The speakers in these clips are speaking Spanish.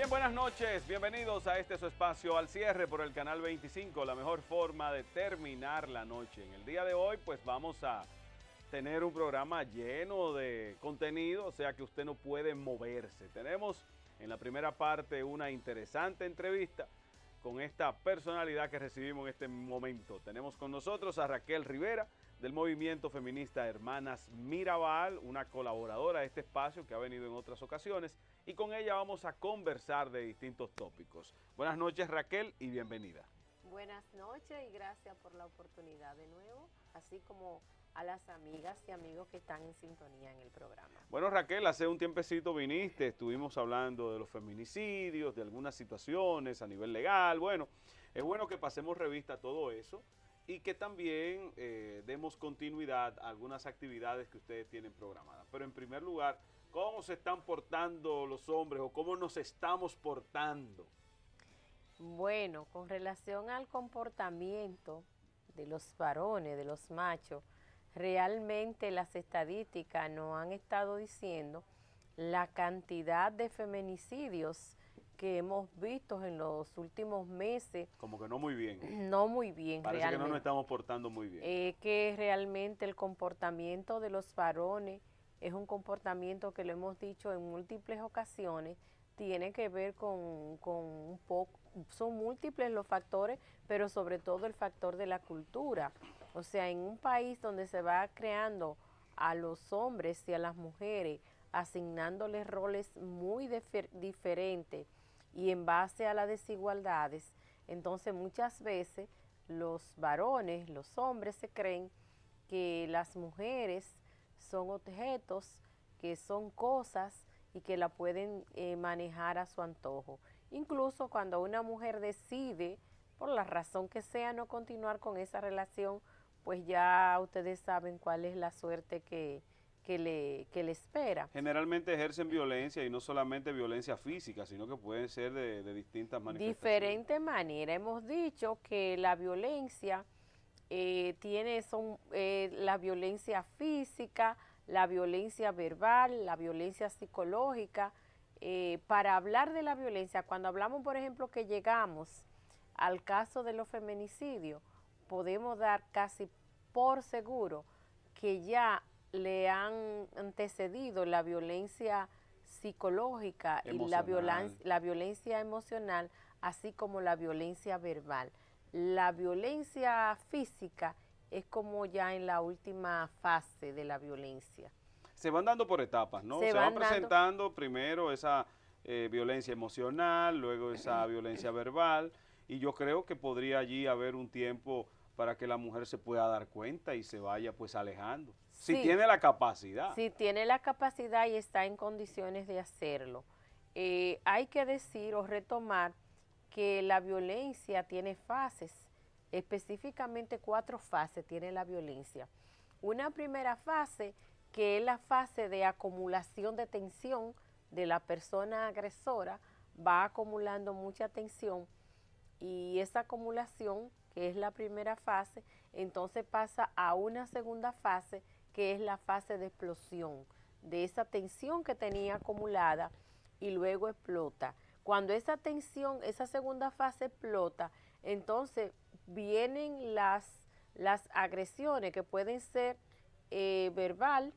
Bien, buenas noches, bienvenidos a este su espacio al cierre por el canal 25, la mejor forma de terminar la noche. En el día de hoy pues vamos a tener un programa lleno de contenido, o sea que usted no puede moverse. Tenemos en la primera parte una interesante entrevista con esta personalidad que recibimos en este momento. Tenemos con nosotros a Raquel Rivera del movimiento feminista Hermanas Mirabal, una colaboradora de este espacio que ha venido en otras ocasiones, y con ella vamos a conversar de distintos tópicos. Buenas noches, Raquel, y bienvenida. Buenas noches y gracias por la oportunidad de nuevo, así como a las amigas y amigos que están en sintonía en el programa. Bueno, Raquel, hace un tiempecito viniste, estuvimos hablando de los feminicidios, de algunas situaciones a nivel legal. Bueno, es bueno que pasemos revista a todo eso y que también demos continuidad a algunas actividades que ustedes tienen programadas. Pero en primer lugar, ¿cómo se están portando los hombres o cómo nos estamos portando? Bueno, con relación al comportamiento de los varones, de los machos, realmente las estadísticas nos han estado diciendo la cantidad de feminicidios que hemos visto en los últimos meses. Como que no muy bien. No muy bien, Parece realmente. que no nos estamos portando muy bien. Que realmente el comportamiento de los varones es un comportamiento que lo hemos dicho en múltiples ocasiones, tiene que ver con un poco, son múltiples los factores, pero sobre todo el factor de la cultura. O sea, en un país donde se va creando a los hombres y a las mujeres, asignándoles roles muy diferentes y en base a las desigualdades, entonces muchas veces los varones, los hombres se creen que las mujeres son objetos, que son cosas y que la pueden manejar a su antojo. Incluso cuando una mujer decide, por la razón que sea, no continuar con esa relación, pues ya ustedes saben cuál es la suerte que le espera. Generalmente ejercen violencia y no solamente violencia física, sino que pueden ser de distintas manifestaciones. Diferente manera. Hemos dicho que la violencia la violencia física, la violencia verbal, la violencia psicológica. Para hablar de la violencia, cuando hablamos, por ejemplo, que llegamos al caso de los feminicidios, podemos dar casi por seguro que ya le han antecedido la violencia psicológica Emocional. y la violencia emocional, así como la violencia verbal. La violencia física es como ya en la última fase de la violencia. Se van dando por etapas, ¿no? Se van presentando primero esa violencia emocional, luego esa violencia verbal, y yo creo que podría allí haber un tiempo para que la mujer se pueda dar cuenta y se vaya pues alejando. Sí, si tiene la capacidad. Si tiene la capacidad y está en condiciones de hacerlo. Hay que decir o retomar que la violencia tiene fases, específicamente 4 fases tiene la violencia. Una primera fase, que es la fase de acumulación de tensión de la persona agresora, va acumulando mucha tensión y esa acumulación, que es la primera fase, entonces pasa a una segunda fase, que es la fase de explosión, de esa tensión que tenía acumulada y luego explota. Cuando esa tensión, esa segunda fase explota, entonces vienen las agresiones que pueden ser verbal,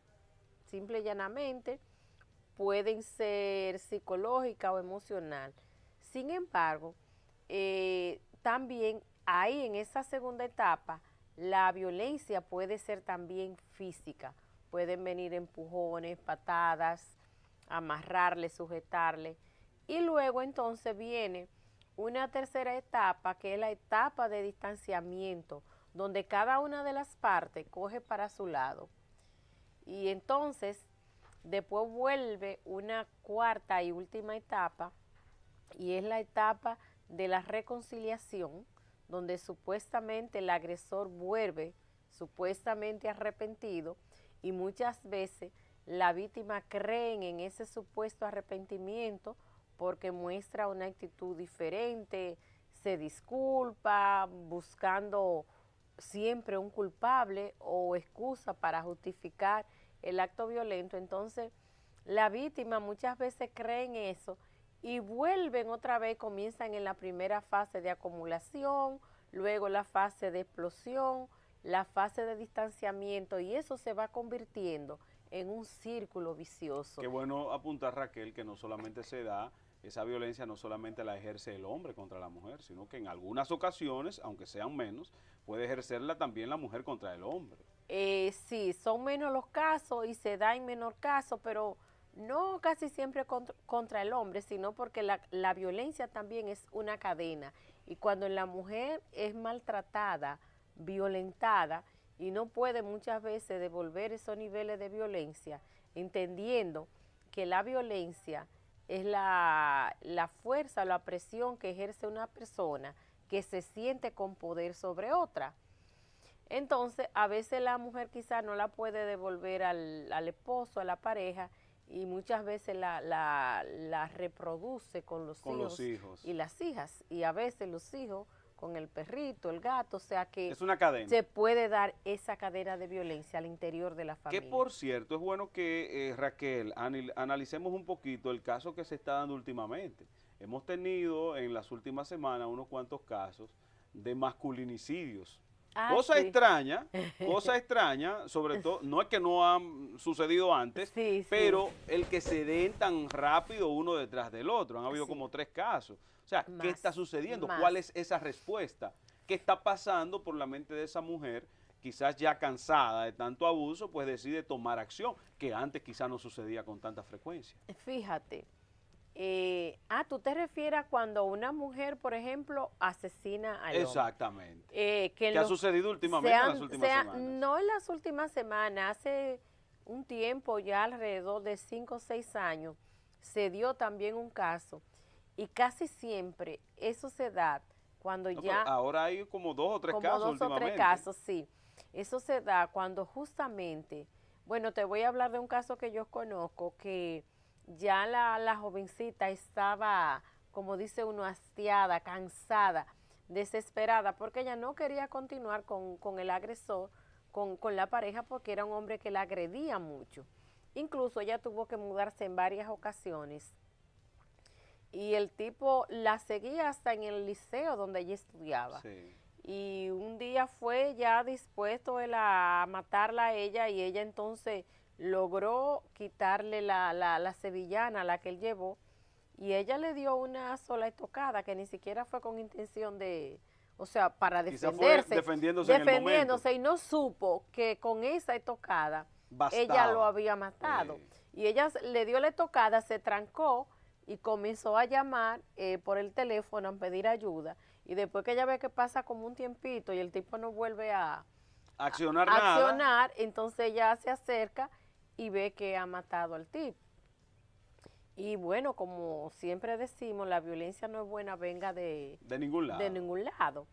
simple y llanamente, pueden ser psicológica o emocional. Sin embargo, también ahí en esa segunda etapa, la violencia puede ser también física. Pueden venir empujones, patadas, amarrarle, sujetarle. Y luego entonces viene una tercera etapa, que es la etapa de distanciamiento, donde cada una de las partes coge para su lado. Y entonces después vuelve una cuarta y última etapa, y es la etapa de la reconciliación, donde supuestamente el agresor vuelve supuestamente arrepentido, y muchas veces la víctima cree en ese supuesto arrepentimiento porque muestra una actitud diferente, se disculpa buscando siempre un culpable o excusa para justificar el acto violento. Entonces la víctima muchas veces cree en eso y vuelven otra vez, comienzan en la primera fase de acumulación, luego la fase de explosión, la fase de distanciamiento, y eso se va convirtiendo en un círculo vicioso. Qué bueno apuntar, Raquel, que no solamente se da, esa violencia no solamente la ejerce el hombre contra la mujer, sino que en algunas ocasiones, aunque sean menos, puede ejercerla también la mujer contra el hombre. Sí, son menos los casos y se da en menor caso, pero no casi siempre contra el hombre, sino porque la violencia también es una cadena. Y cuando la mujer es maltratada, violentada, y no puede muchas veces devolver esos niveles de violencia, entendiendo que la violencia es la fuerza, la presión que ejerce una persona que se siente con poder sobre otra. Entonces, a veces la mujer quizás no la puede devolver al esposo, a la pareja, y muchas veces la reproduce con los hijos y las hijas, y a veces los hijos con el perrito, el gato, o sea que es una cadena. Se puede dar esa cadena de violencia al interior de la familia. Que por cierto, es bueno que, Raquel, analicemos un poquito el caso que se está dando últimamente. Hemos tenido en las últimas semanas unos cuantos casos de masculinicidios. Cosa extraña, sobre todo, no es que no han sucedido antes, pero el que se den tan rápido uno detrás del otro. Han habido como 3 casos. O sea, ¿qué está sucediendo? ¿Cuál es esa respuesta? ¿Qué está pasando por la mente de esa mujer? Quizás ya cansada de tanto abuso, pues decide tomar acción, que antes quizás no sucedía con tanta frecuencia. Fíjate. ¿Tú te refieres a cuando una mujer, por ejemplo, asesina al hombre? Exactamente. ¿Qué ha sucedido últimamente en las últimas semanas? No en las últimas semanas, hace un tiempo, ya alrededor de 5 o 6 años, se dio también un caso, y casi siempre eso se da cuando ya... Ahora hay como 2 o 3 casos últimamente. Como 2 o 3 casos, sí. Eso se da cuando justamente, bueno, te voy a hablar de un caso que yo conozco, que ya la jovencita estaba, como dice uno, hastiada, cansada, desesperada, porque ella no quería continuar con el agresor, con la pareja, porque era un hombre que la agredía mucho. Incluso ella tuvo que mudarse en varias ocasiones. Y el tipo la seguía hasta en el liceo donde ella estudiaba. Sí. Y un día fue ya dispuesto él a matarla a ella, y ella entonces logró quitarle la sevillana, la que él llevó, y ella le dio una sola estocada que ni siquiera fue con intención de, o sea, para defenderse. Fue defendiéndose en el momento. Y no supo que con esa estocada bastaba. Ella lo había matado. Y ella le dio la estocada, se trancó y comenzó a llamar por el teléfono a pedir ayuda. Y después que ella ve que pasa como un tiempito y el tipo no vuelve a accionar, entonces ella se acerca y ve que ha matado al tipo. Y bueno, como siempre decimos, la violencia no es buena, venga de ningún lado. De ningún lado.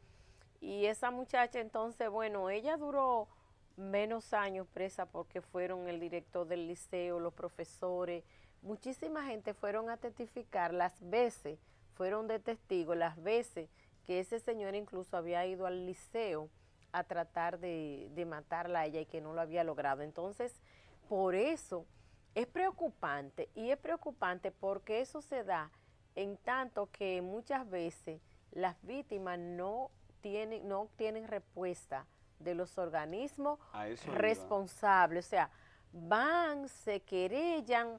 Y esa muchacha entonces, bueno, ella duró menos años presa porque fueron el director del liceo, los profesores, muchísima gente fueron a testificar las veces, fueron de testigos las veces que ese señor incluso había ido al liceo a tratar de matarla a ella y que no lo había logrado. Entonces, por eso es preocupante, y es preocupante porque eso se da en tanto que muchas veces las víctimas no tienen respuesta de los organismos responsables. O sea, van, se querellan,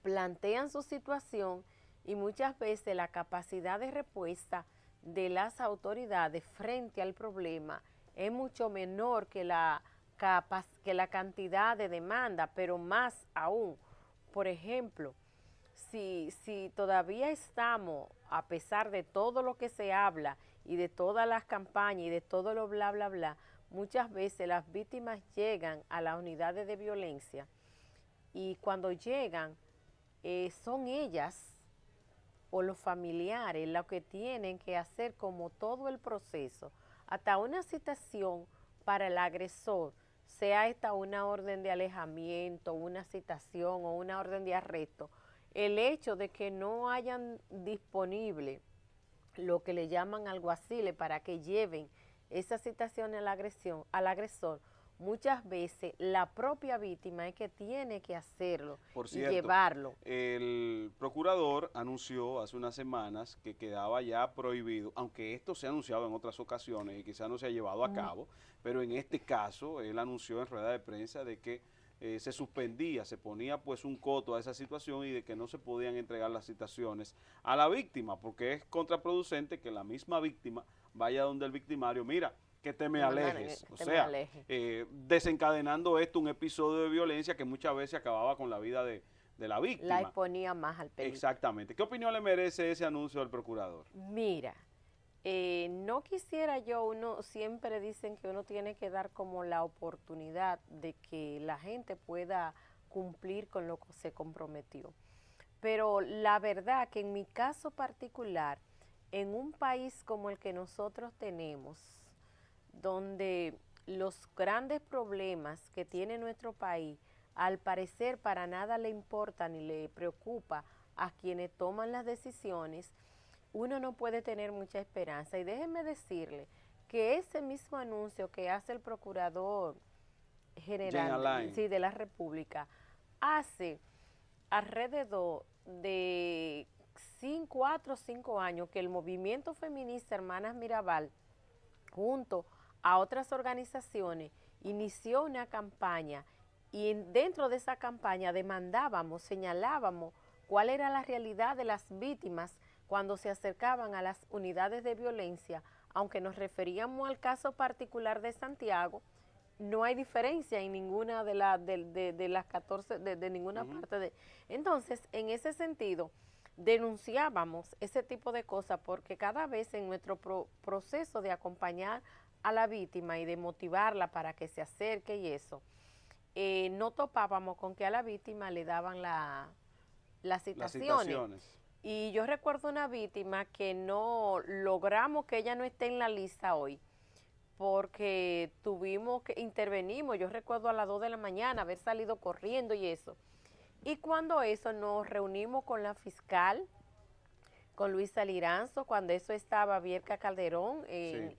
plantean su situación, y muchas veces la capacidad de respuesta de las autoridades frente al problema es mucho menor que la cantidad de demanda, pero más aún, por ejemplo, si todavía estamos, a pesar de todo lo que se habla y de todas las campañas y de todo lo bla, bla, bla, muchas veces las víctimas llegan a las unidades de violencia, y cuando llegan son ellas o los familiares los que tienen que hacer como todo el proceso, hasta una citación para el agresor, sea esta una orden de alejamiento, una citación o una orden de arresto. El hecho de que no hayan disponible lo que le llaman alguaciles para que lleven esa citación al agresor, muchas veces la propia víctima es que tiene que hacerlo Por y cierto, llevarlo. el procurador anunció hace unas semanas que quedaba ya prohibido, aunque esto se ha anunciado en otras ocasiones y quizás no se ha llevado a cabo, pero en este caso él anunció en rueda de prensa de que se suspendía, se ponía pues un coto a esa situación y de que no se podían entregar las citaciones a la víctima, porque es contraproducente que la misma víctima vaya donde el victimario, mira, que te me alejes, o sea, desencadenando esto un episodio de violencia que muchas veces acababa con la vida de la víctima. La exponía más al peligro. Exactamente. ¿Qué opinión le merece ese anuncio del procurador? Mira, no quisiera yo, uno siempre dicen que uno tiene que dar como la oportunidad de que la gente pueda cumplir con lo que se comprometió. Pero la verdad que en mi caso particular, en un país como el que nosotros tenemos, donde los grandes problemas que tiene nuestro país, al parecer para nada le importa ni le preocupa a quienes toman las decisiones, uno no puede tener mucha esperanza. Y déjeme decirle que ese mismo anuncio que hace el Procurador General de la República hace alrededor de 4 o 5 años que el movimiento feminista Hermanas Mirabal, junto a otras organizaciones, inició una campaña y dentro de esa campaña demandábamos, señalábamos cuál era la realidad de las víctimas cuando se acercaban a las unidades de violencia. Aunque nos referíamos al caso particular de Santiago, no hay diferencia en ninguna de las 14, de ninguna parte. Entonces, en ese sentido, denunciábamos ese tipo de cosas porque cada vez en nuestro proceso de acompañar a la víctima y de motivarla para que se acerque y eso, no topábamos con que a la víctima le daban las citaciones. Y yo recuerdo una víctima que no logramos que ella no esté en la lista hoy, porque intervenimos, yo recuerdo a las 2 de la mañana haber salido corriendo y eso. Y cuando eso nos reunimos con la fiscal, con Luisa Liranzo, cuando eso estaba Vierka Calderón, sí.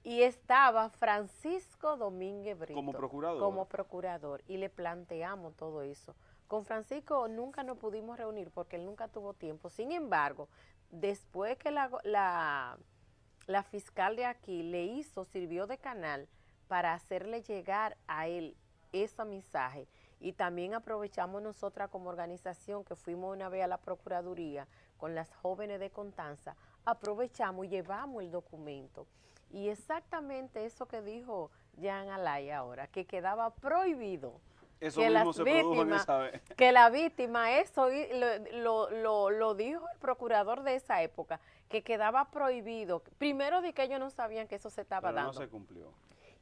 Y estaba Francisco Domínguez Brito. Como procurador. Y le planteamos todo eso. Con Francisco nunca nos pudimos reunir porque él nunca tuvo tiempo. Sin embargo, después que la fiscal de aquí sirvió de canal para hacerle llegar a él ese mensaje. Y también aprovechamos nosotras como organización que fuimos una vez a la Procuraduría con las jóvenes de Constanza, aprovechamos y llevamos el documento. Y exactamente eso que dijo Jean Alay ahora, que quedaba prohibido. Eso que mismo se produjo en esa vez. Que la víctima, eso lo dijo el procurador de esa época, que quedaba prohibido. Primero de que ellos no sabían que eso se estaba dando. No se cumplió.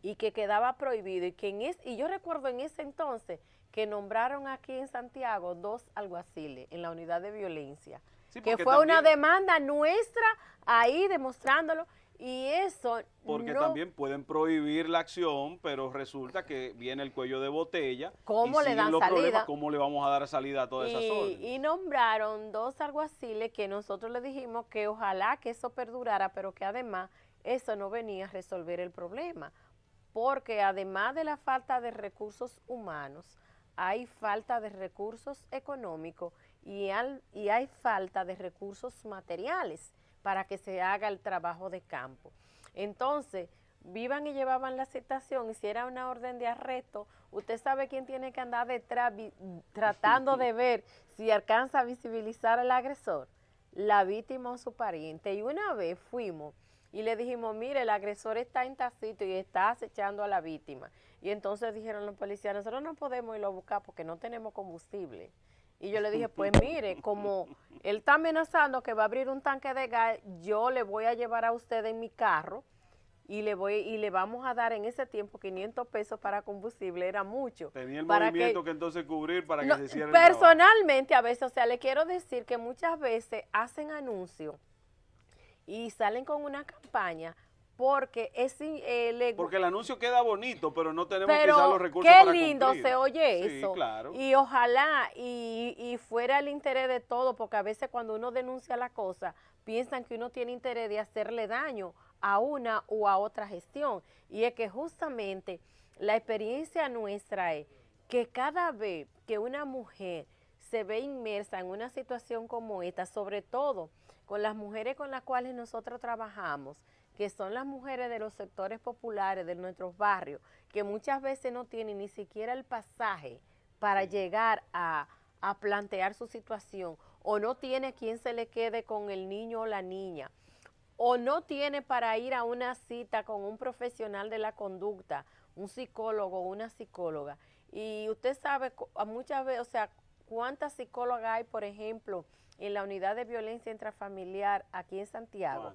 Y que quedaba prohibido. Y yo recuerdo en ese entonces que nombraron aquí en Santiago 2 alguaciles en la unidad de violencia. Sí, que fue una demanda nuestra ahí demostrándolo. Y eso porque también pueden prohibir la acción, pero resulta que viene el cuello de botella. ¿Cómo le dan salida? ¿Cómo le vamos a dar salida a todas esas órdenes? Y nombraron 2 alguaciles que nosotros le dijimos que ojalá que eso perdurara, pero que además eso no venía a resolver el problema. Porque además de la falta de recursos humanos, hay falta de recursos económicos y hay falta de recursos materiales para que se haga el trabajo de campo. Entonces, vivan y llevaban la citación, y si era una orden de arresto, usted sabe quién tiene que andar detrás tratando de ver si alcanza a visibilizar al agresor, la víctima o su pariente. Y una vez fuimos y le dijimos, mire, el agresor está en tacito y está acechando a la víctima. Y entonces dijeron los policías, nosotros no podemos irlo a buscar porque no tenemos combustible. Y yo le dije, pues mire, como él está amenazando que va a abrir un tanque de gas, yo le voy a llevar a usted en mi carro y le vamos a dar en ese tiempo 500 pesos para combustible, era mucho. Tenía el movimiento que entonces cubrir para que se cierre personalmente a veces, o sea, le quiero decir que muchas veces hacen anuncios y salen con una campaña porque porque el anuncio queda bonito, pero no tenemos quizás los recursos para cumplir. Qué lindo se oye sí, eso. Claro. Y ojalá y fuera el interés de todo, porque a veces cuando uno denuncia la cosa, piensan que uno tiene interés de hacerle daño a una u a otra gestión. Y es que justamente La experiencia nuestra es que cada vez que una mujer se ve inmersa en una situación como esta, sobre todo con las mujeres con las cuales nosotros trabajamos, que son las mujeres de los sectores populares de nuestros barrios, que muchas veces no tienen ni siquiera el pasaje para llegar a plantear su situación, o no tiene quien se le quede con el niño o la niña, o no tiene para ir a una cita con un profesional de la conducta, un psicólogo o una psicóloga. Y usted sabe muchas veces, o sea, cuántas psicólogas hay, por ejemplo, en la unidad de violencia intrafamiliar aquí en Santiago.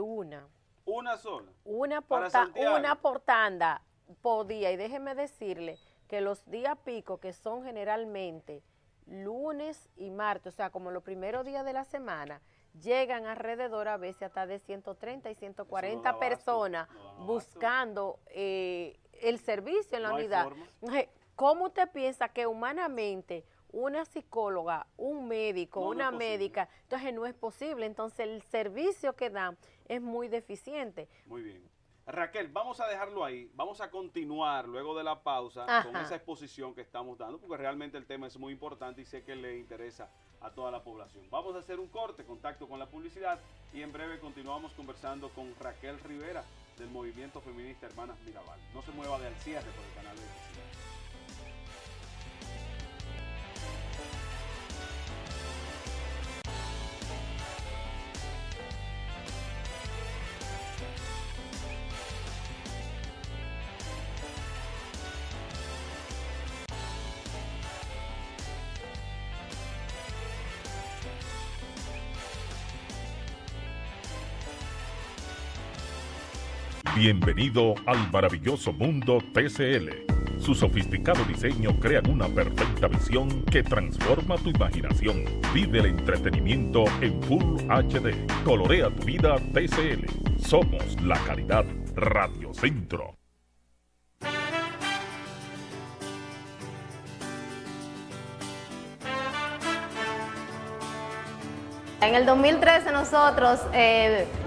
Una. ¿Una sola? Una por tanda por día. Y déjeme decirle que los días pico, que son generalmente lunes y martes, o sea, como los primeros días de la semana, llegan alrededor a veces hasta de 130 y 140 personas buscando el servicio en la unidad. ¿Cómo usted piensa que humanamente una psicóloga, un médico, una médica, entonces no es posible? Entonces el servicio que dan es muy deficiente. Muy bien. Raquel, vamos a dejarlo ahí, vamos a continuar luego de la pausa con esa exposición que estamos dando, porque realmente el tema es muy importante y sé que le interesa a toda la población. Vamos a hacer un corte, contacto con la publicidad, y en breve continuamos conversando con Raquel Rivera del Movimiento Feminista Hermanas Mirabal. No se mueva de al cierre por el canal 25. Bienvenido al maravilloso mundo TCL. Su sofisticado diseño crea una perfecta visión que transforma tu imaginación. Vive el entretenimiento en Full HD. Colorea tu vida TCL. Somos la calidad Radio Centro. En el 2013 nosotros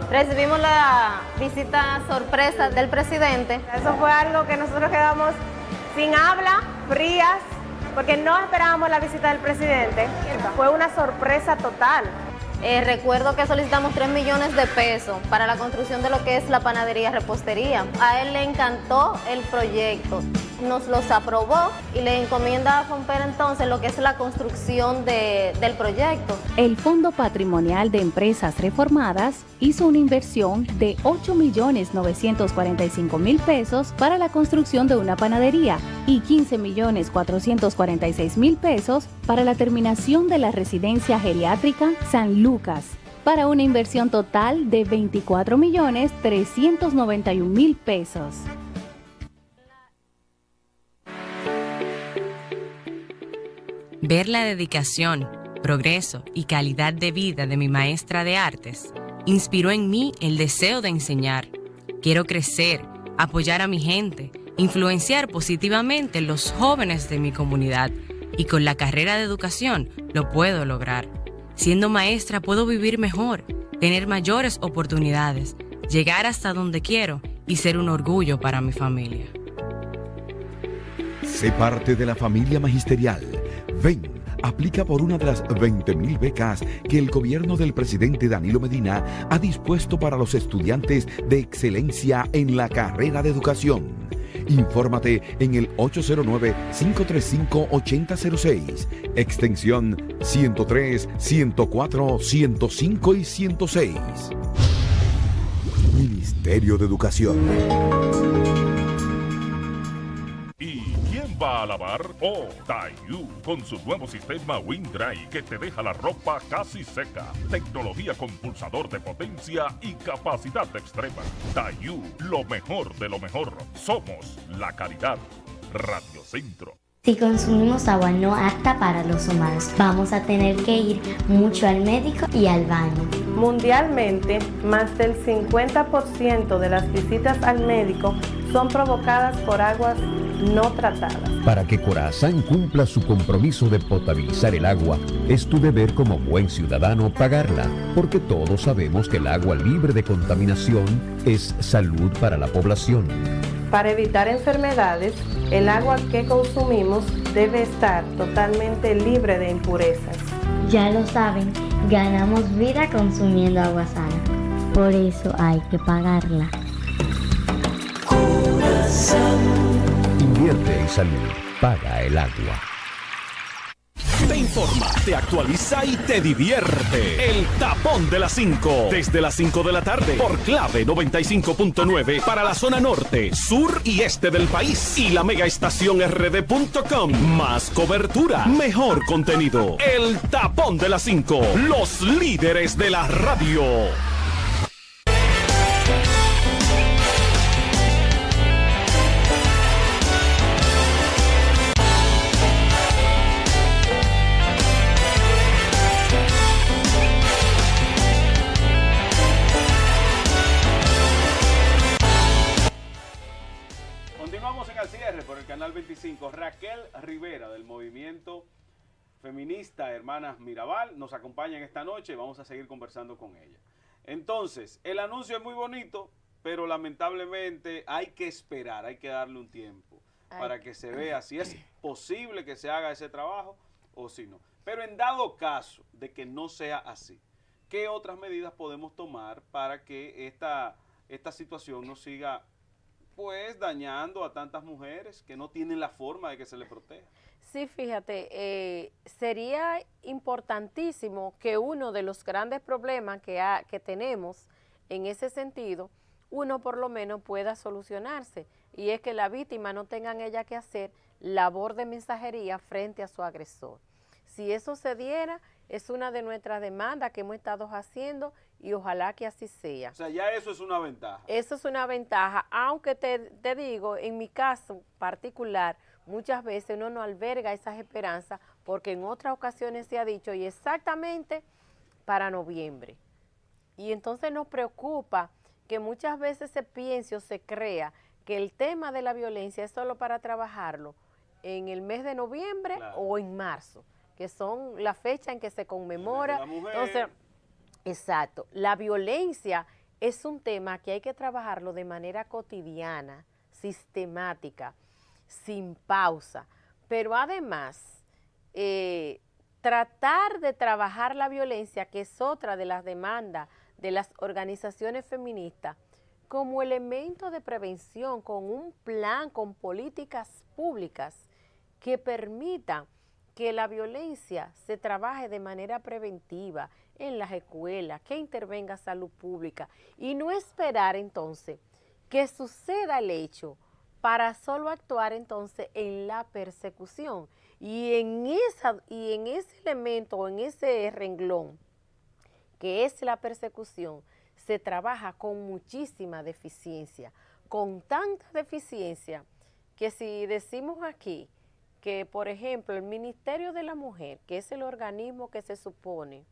recibimos la visita sorpresa del presidente. Eso fue algo que nosotros quedamos sin habla, frías, porque no esperábamos la visita del presidente. Fue una sorpresa total. Recuerdo que solicitamos 3 millones de pesos para la construcción de lo que es la panadería repostería. A él le encantó el proyecto, nos los aprobó y le encomienda a Fomper entonces lo que es la construcción del proyecto. El Fondo Patrimonial de Empresas Reformadas hizo una inversión de 8.945.000 pesos para la construcción de una panadería y 15.446.000 pesos para la terminación de la residencia geriátrica San Lucas, para una inversión total de 24.391.000 pesos. Ver la dedicación, progreso y calidad de vida de mi maestra de artes inspiró en mí el deseo de enseñar. Quiero crecer, apoyar a mi gente, influenciar positivamente los jóvenes de mi comunidad, y con la carrera de educación lo puedo lograr. Siendo maestra puedo vivir mejor, tener mayores oportunidades, llegar hasta donde quiero y ser un orgullo para mi familia. Sé parte de la familia magisterial. Ven, aplica por una de las 20.000 becas que el gobierno del presidente Danilo Medina ha dispuesto para los estudiantes de excelencia en la carrera de educación. Infórmate en el 809-535-8006, extensión 103, 104, 105 y 106. Ministerio de Educación. ¿Va a lavar? Oh, Dayu, con su nuevo sistema WindDry que te deja la ropa casi seca. Tecnología con pulsador de potencia y capacidad extrema. Dayu, lo mejor de lo mejor. Somos la calidad. Radio Centro. Si consumimos agua no apta para los humanos, vamos a tener que ir mucho al médico y al baño. Mundialmente, más del 50% de las visitas al médico son provocadas por aguas no tratadas. Para que Corazán cumpla su compromiso de potabilizar el agua, es tu deber como buen ciudadano pagarla, porque todos sabemos que el agua libre de contaminación es salud para la población. Para evitar enfermedades, el agua que consumimos debe estar totalmente libre de impurezas. Ya lo saben, ganamos vida consumiendo agua sana. Por eso hay que pagarla. Invierte en salud. Paga el agua. Te informa, te actualiza y te divierte. El Tapón de las 5. Desde las 5 de la tarde por Clave 95.9 para la zona norte, sur y este del país. Y la megaestación rd.com. Más cobertura, mejor contenido. El Tapón de las 5. Los líderes de la radio. Por el canal 25, Raquel Rivera del movimiento feminista Hermanas Mirabal nos acompaña en esta noche y vamos a seguir conversando con ella. Entonces, el anuncio es muy bonito, pero lamentablemente hay que esperar, hay que darle un tiempo para que se vea si es posible que se haga ese trabajo o si no. Pero en dado caso de que no sea así, ¿qué otras medidas podemos tomar para que esta situación no siga pues dañando a tantas mujeres que no tienen la forma de que se les proteja? Sí, fíjate, sería importantísimo que uno de los grandes problemas que tenemos en ese sentido, uno por lo menos pueda solucionarse, y es que la víctima no tenga ella que hacer labor de mensajería frente a su agresor. Si eso se diera, es una de nuestras demandas que hemos estado haciendo y ojalá que así sea. O sea, ya eso es una ventaja. Eso es una ventaja, aunque te digo, en mi caso particular, muchas veces uno no alberga esas esperanzas porque en otras ocasiones se ha dicho y exactamente para noviembre. Y entonces nos preocupa que muchas veces se piense o se crea que el tema de la violencia es solo para trabajarlo en el mes de noviembre, claro, o en marzo, que son la fecha en que se conmemora. Entonces, exacto, la violencia es un tema que hay que trabajarlo de manera cotidiana, sistemática, sin pausa, pero además tratar de trabajar la violencia, que es otra de las demandas de las organizaciones feministas, como elemento de prevención, con un plan, con políticas públicas que permitan que la violencia se trabaje de manera preventiva en las escuelas, que intervenga salud pública y no esperar entonces que suceda el hecho para solo actuar entonces en la persecución. Y en ese elemento o en ese renglón que es la persecución, se trabaja con muchísima deficiencia, con tanta deficiencia que si decimos aquí que, por ejemplo, el Ministerio de la Mujer, que es el organismo que se supone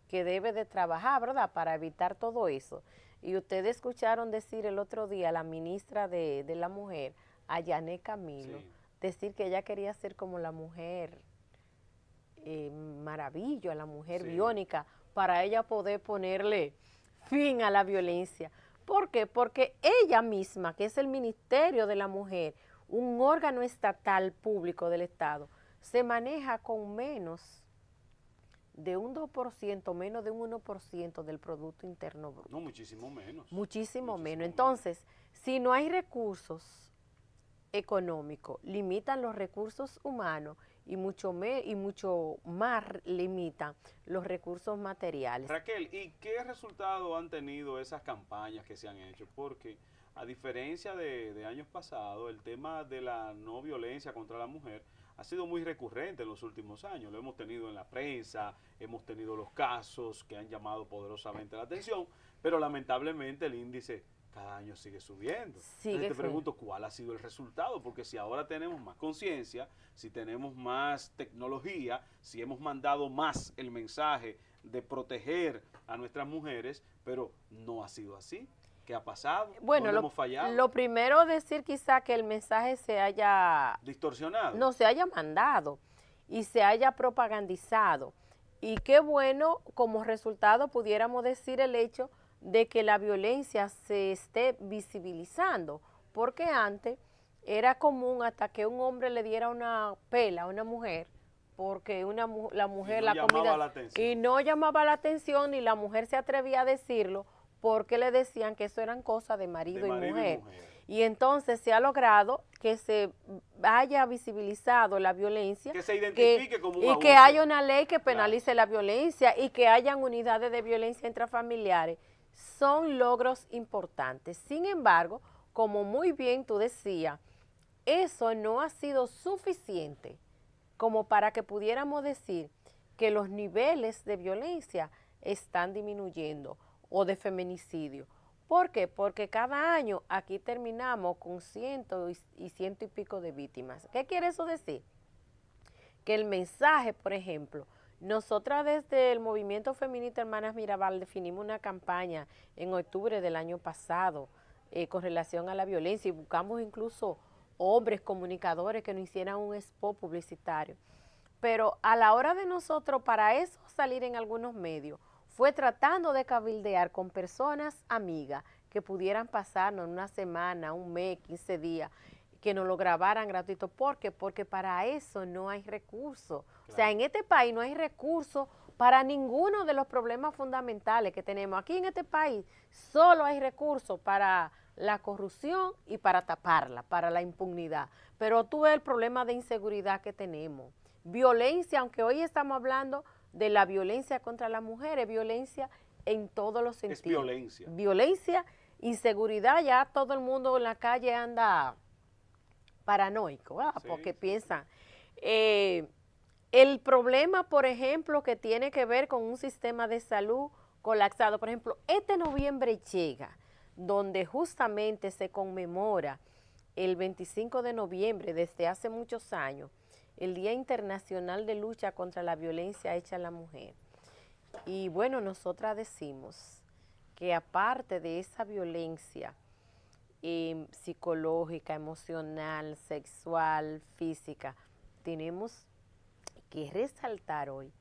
que debe de trabajar, ¿verdad?, para evitar todo eso, y ustedes escucharon decir el otro día a la ministra de la Mujer, a Yané Camilo, sí, decir que ella quería ser como la mujer maravillo, a la mujer, sí, biónica, para ella poder ponerle fin a la violencia. ¿Por qué? Porque ella misma, que es el Ministerio de la Mujer, un órgano estatal público del Estado, se maneja con menos de un 2%, menos de un 1% del Producto Interno Bruto. No, muchísimo menos. Muchísimo menos. Entonces, si no hay recursos económicos, limitan los recursos humanos y mucho más limitan los recursos materiales. Raquel, ¿y qué resultado han tenido esas campañas que se han hecho? Porque a diferencia de años pasados, el tema de la no violencia contra la mujer ha sido muy recurrente en los últimos años. Lo hemos tenido en la prensa, hemos tenido los casos que han llamado poderosamente la atención, pero lamentablemente el índice cada año sigue subiendo. Entonces te pregunto, ¿cuál ha sido el resultado? Porque si ahora tenemos más conciencia, si tenemos más tecnología, si hemos mandado más el mensaje de proteger a nuestras mujeres, pero no ha sido así. ¿Qué ha pasado? Bueno, hemos fallado? Lo primero decir quizá que el mensaje se haya distorsionado. No, se haya mandado y se haya propagandizado. Y qué bueno, como resultado pudiéramos decir el hecho de que la violencia se esté visibilizando, porque antes era común hasta que un hombre le diera una pela a una mujer, porque la mujer la comida y no llamaba la atención, ni la mujer se atrevía a decirlo, porque le decían que eso eran cosas de marido y mujer. Y entonces se ha logrado que se haya visibilizado la violencia, que se identifique como un abuso, y que haya una ley que penalice la violencia y que hayan unidades de violencia intrafamiliares. Son logros importantes. Sin embargo, como muy bien tú decías, eso no ha sido suficiente como para que pudiéramos decir que los niveles de violencia están disminuyendo o de feminicidio. ¿Por qué? Porque cada año aquí terminamos con ciento y pico de víctimas. ¿Qué quiere eso decir? Que el mensaje, por ejemplo, nosotras desde el Movimiento Feminista Hermanas Mirabal definimos una campaña en octubre del año pasado con relación a la violencia y buscamos incluso hombres comunicadores que nos hicieran un spot publicitario. Pero a la hora de nosotros, para eso salir en algunos medios, fue tratando de cabildear con personas amigas que pudieran pasarnos una semana, un mes, 15 días, que nos lo grabaran gratuito. ¿Por qué? Porque para eso no hay recursos. Claro. O sea, en este país no hay recursos para ninguno de los problemas fundamentales que tenemos. Aquí en este país solo hay recursos para la corrupción y para taparla, para la impunidad. Pero tú ves el problema de inseguridad que tenemos. Violencia, aunque hoy estamos hablando de la violencia contra las mujeres, violencia en todos los sentidos. Es violencia. Violencia, inseguridad, ya todo el mundo en la calle anda paranoico, ¿verdad? Sí, porque piensan. El problema, por ejemplo, que tiene que ver con un sistema de salud colapsado, por ejemplo, este noviembre llega, donde justamente se conmemora el 25 de noviembre, desde hace muchos años, el Día Internacional de Lucha contra la Violencia hecha a la Mujer. Y bueno, nosotras decimos que aparte de esa violencia psicológica, emocional, sexual, física, tenemos que resaltar hoy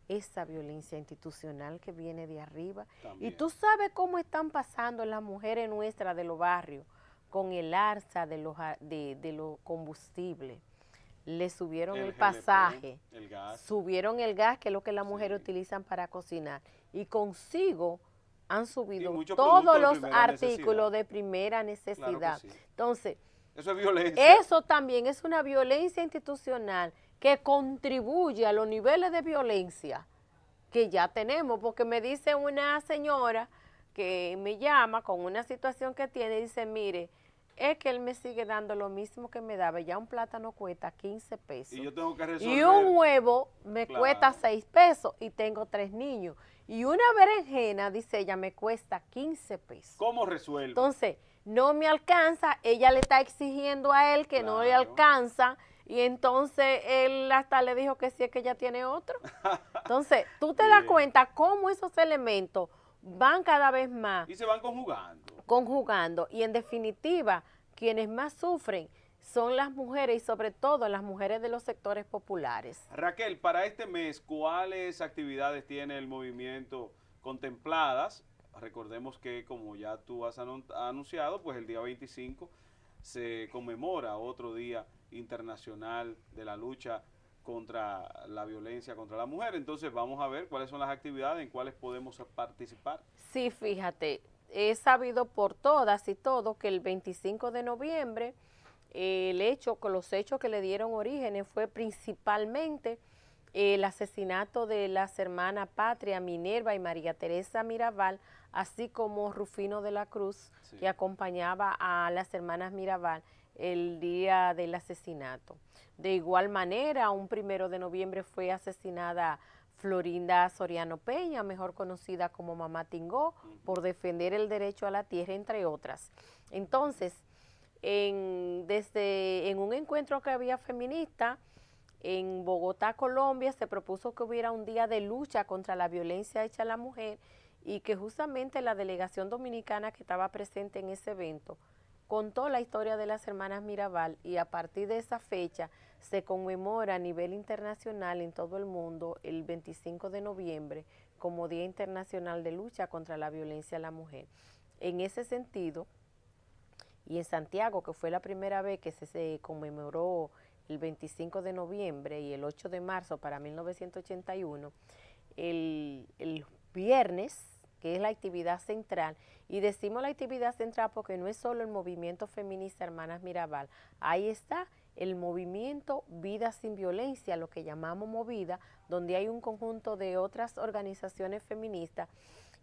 esa violencia institucional que viene de arriba. También. Y tú sabes cómo están pasando las mujeres nuestras de los barrios con el alza de los combustibles. Le subieron el pasaje, el gas. Subieron el gas, que es lo que las mujeres utilizan para cocinar, y consigo han subido todos los artículos de primera necesidad. Claro que sí. Entonces, eso es violencia. Eso también es una violencia institucional que contribuye a los niveles de violencia que ya tenemos, porque me dice una señora que me llama con una situación que tiene y dice, mire, es que él me sigue dando lo mismo que me daba. Ya un plátano cuesta 15 pesos. Y yo tengo que resolver. Y un huevo me cuesta 6 pesos y tengo 3 niños. Y una berenjena, dice ella, me cuesta 15 pesos. ¿Cómo resuelve? Entonces, no me alcanza. Ella le está exigiendo a él que no le alcanza. Y entonces él hasta le dijo que sí, es que ella tiene otro. Entonces, tú te das cuenta cómo esos elementos van cada vez más. Y se van conjugando. Y en definitiva, quienes más sufren son las mujeres y sobre todo las mujeres de los sectores populares. Raquel, para este mes, ¿cuáles actividades tiene el movimiento contempladas? Recordemos que, como ya tú has anunciado, pues el día 25 se conmemora otro Día Internacional de la Lucha contra la violencia contra la mujer. Entonces vamos a ver cuáles son las actividades en cuáles podemos participar. Sí, fíjate, he sabido por todas y todos que el 25 de noviembre los hechos que le dieron origen fue principalmente el asesinato de las hermanas Patria, Minerva y María Teresa Mirabal, así como Rufino de la Cruz, sí, que acompañaba a las hermanas Mirabal el día del asesinato. De igual manera, un 1 de noviembre fue asesinada Florinda Soriano Peña, mejor conocida como Mamá Tingó, por defender el derecho a la tierra, entre otras. Entonces, en un encuentro que había feminista en Bogotá, Colombia, se propuso que hubiera un día de lucha contra la violencia hecha a la mujer y que justamente la delegación dominicana que estaba presente en ese evento contó la historia de las hermanas Mirabal, y a partir de esa fecha se conmemora a nivel internacional en todo el mundo el 25 de noviembre como Día Internacional de Lucha contra la Violencia a la Mujer. En ese sentido, y en Santiago, que fue la primera vez que se conmemoró el 25 de noviembre y el 8 de marzo para 1981, el viernes, que es la actividad central, y decimos la actividad central porque no es solo el movimiento feminista Hermanas Mirabal, ahí está el movimiento Vida Sin Violencia, lo que llamamos Movida, donde hay un conjunto de otras organizaciones feministas,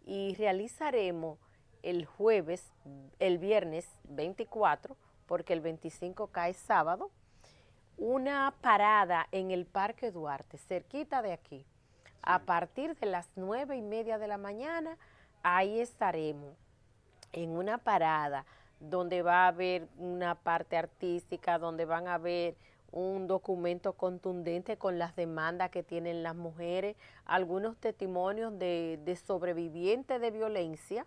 y realizaremos el viernes 24, porque el 25 cae sábado, una parada en el Parque Duarte, cerquita de aquí. Sí. A partir de las 9:30 de la mañana, ahí estaremos en una parada donde va a haber una parte artística, donde van a ver un documento contundente con las demandas que tienen las mujeres, algunos testimonios de sobrevivientes de violencia.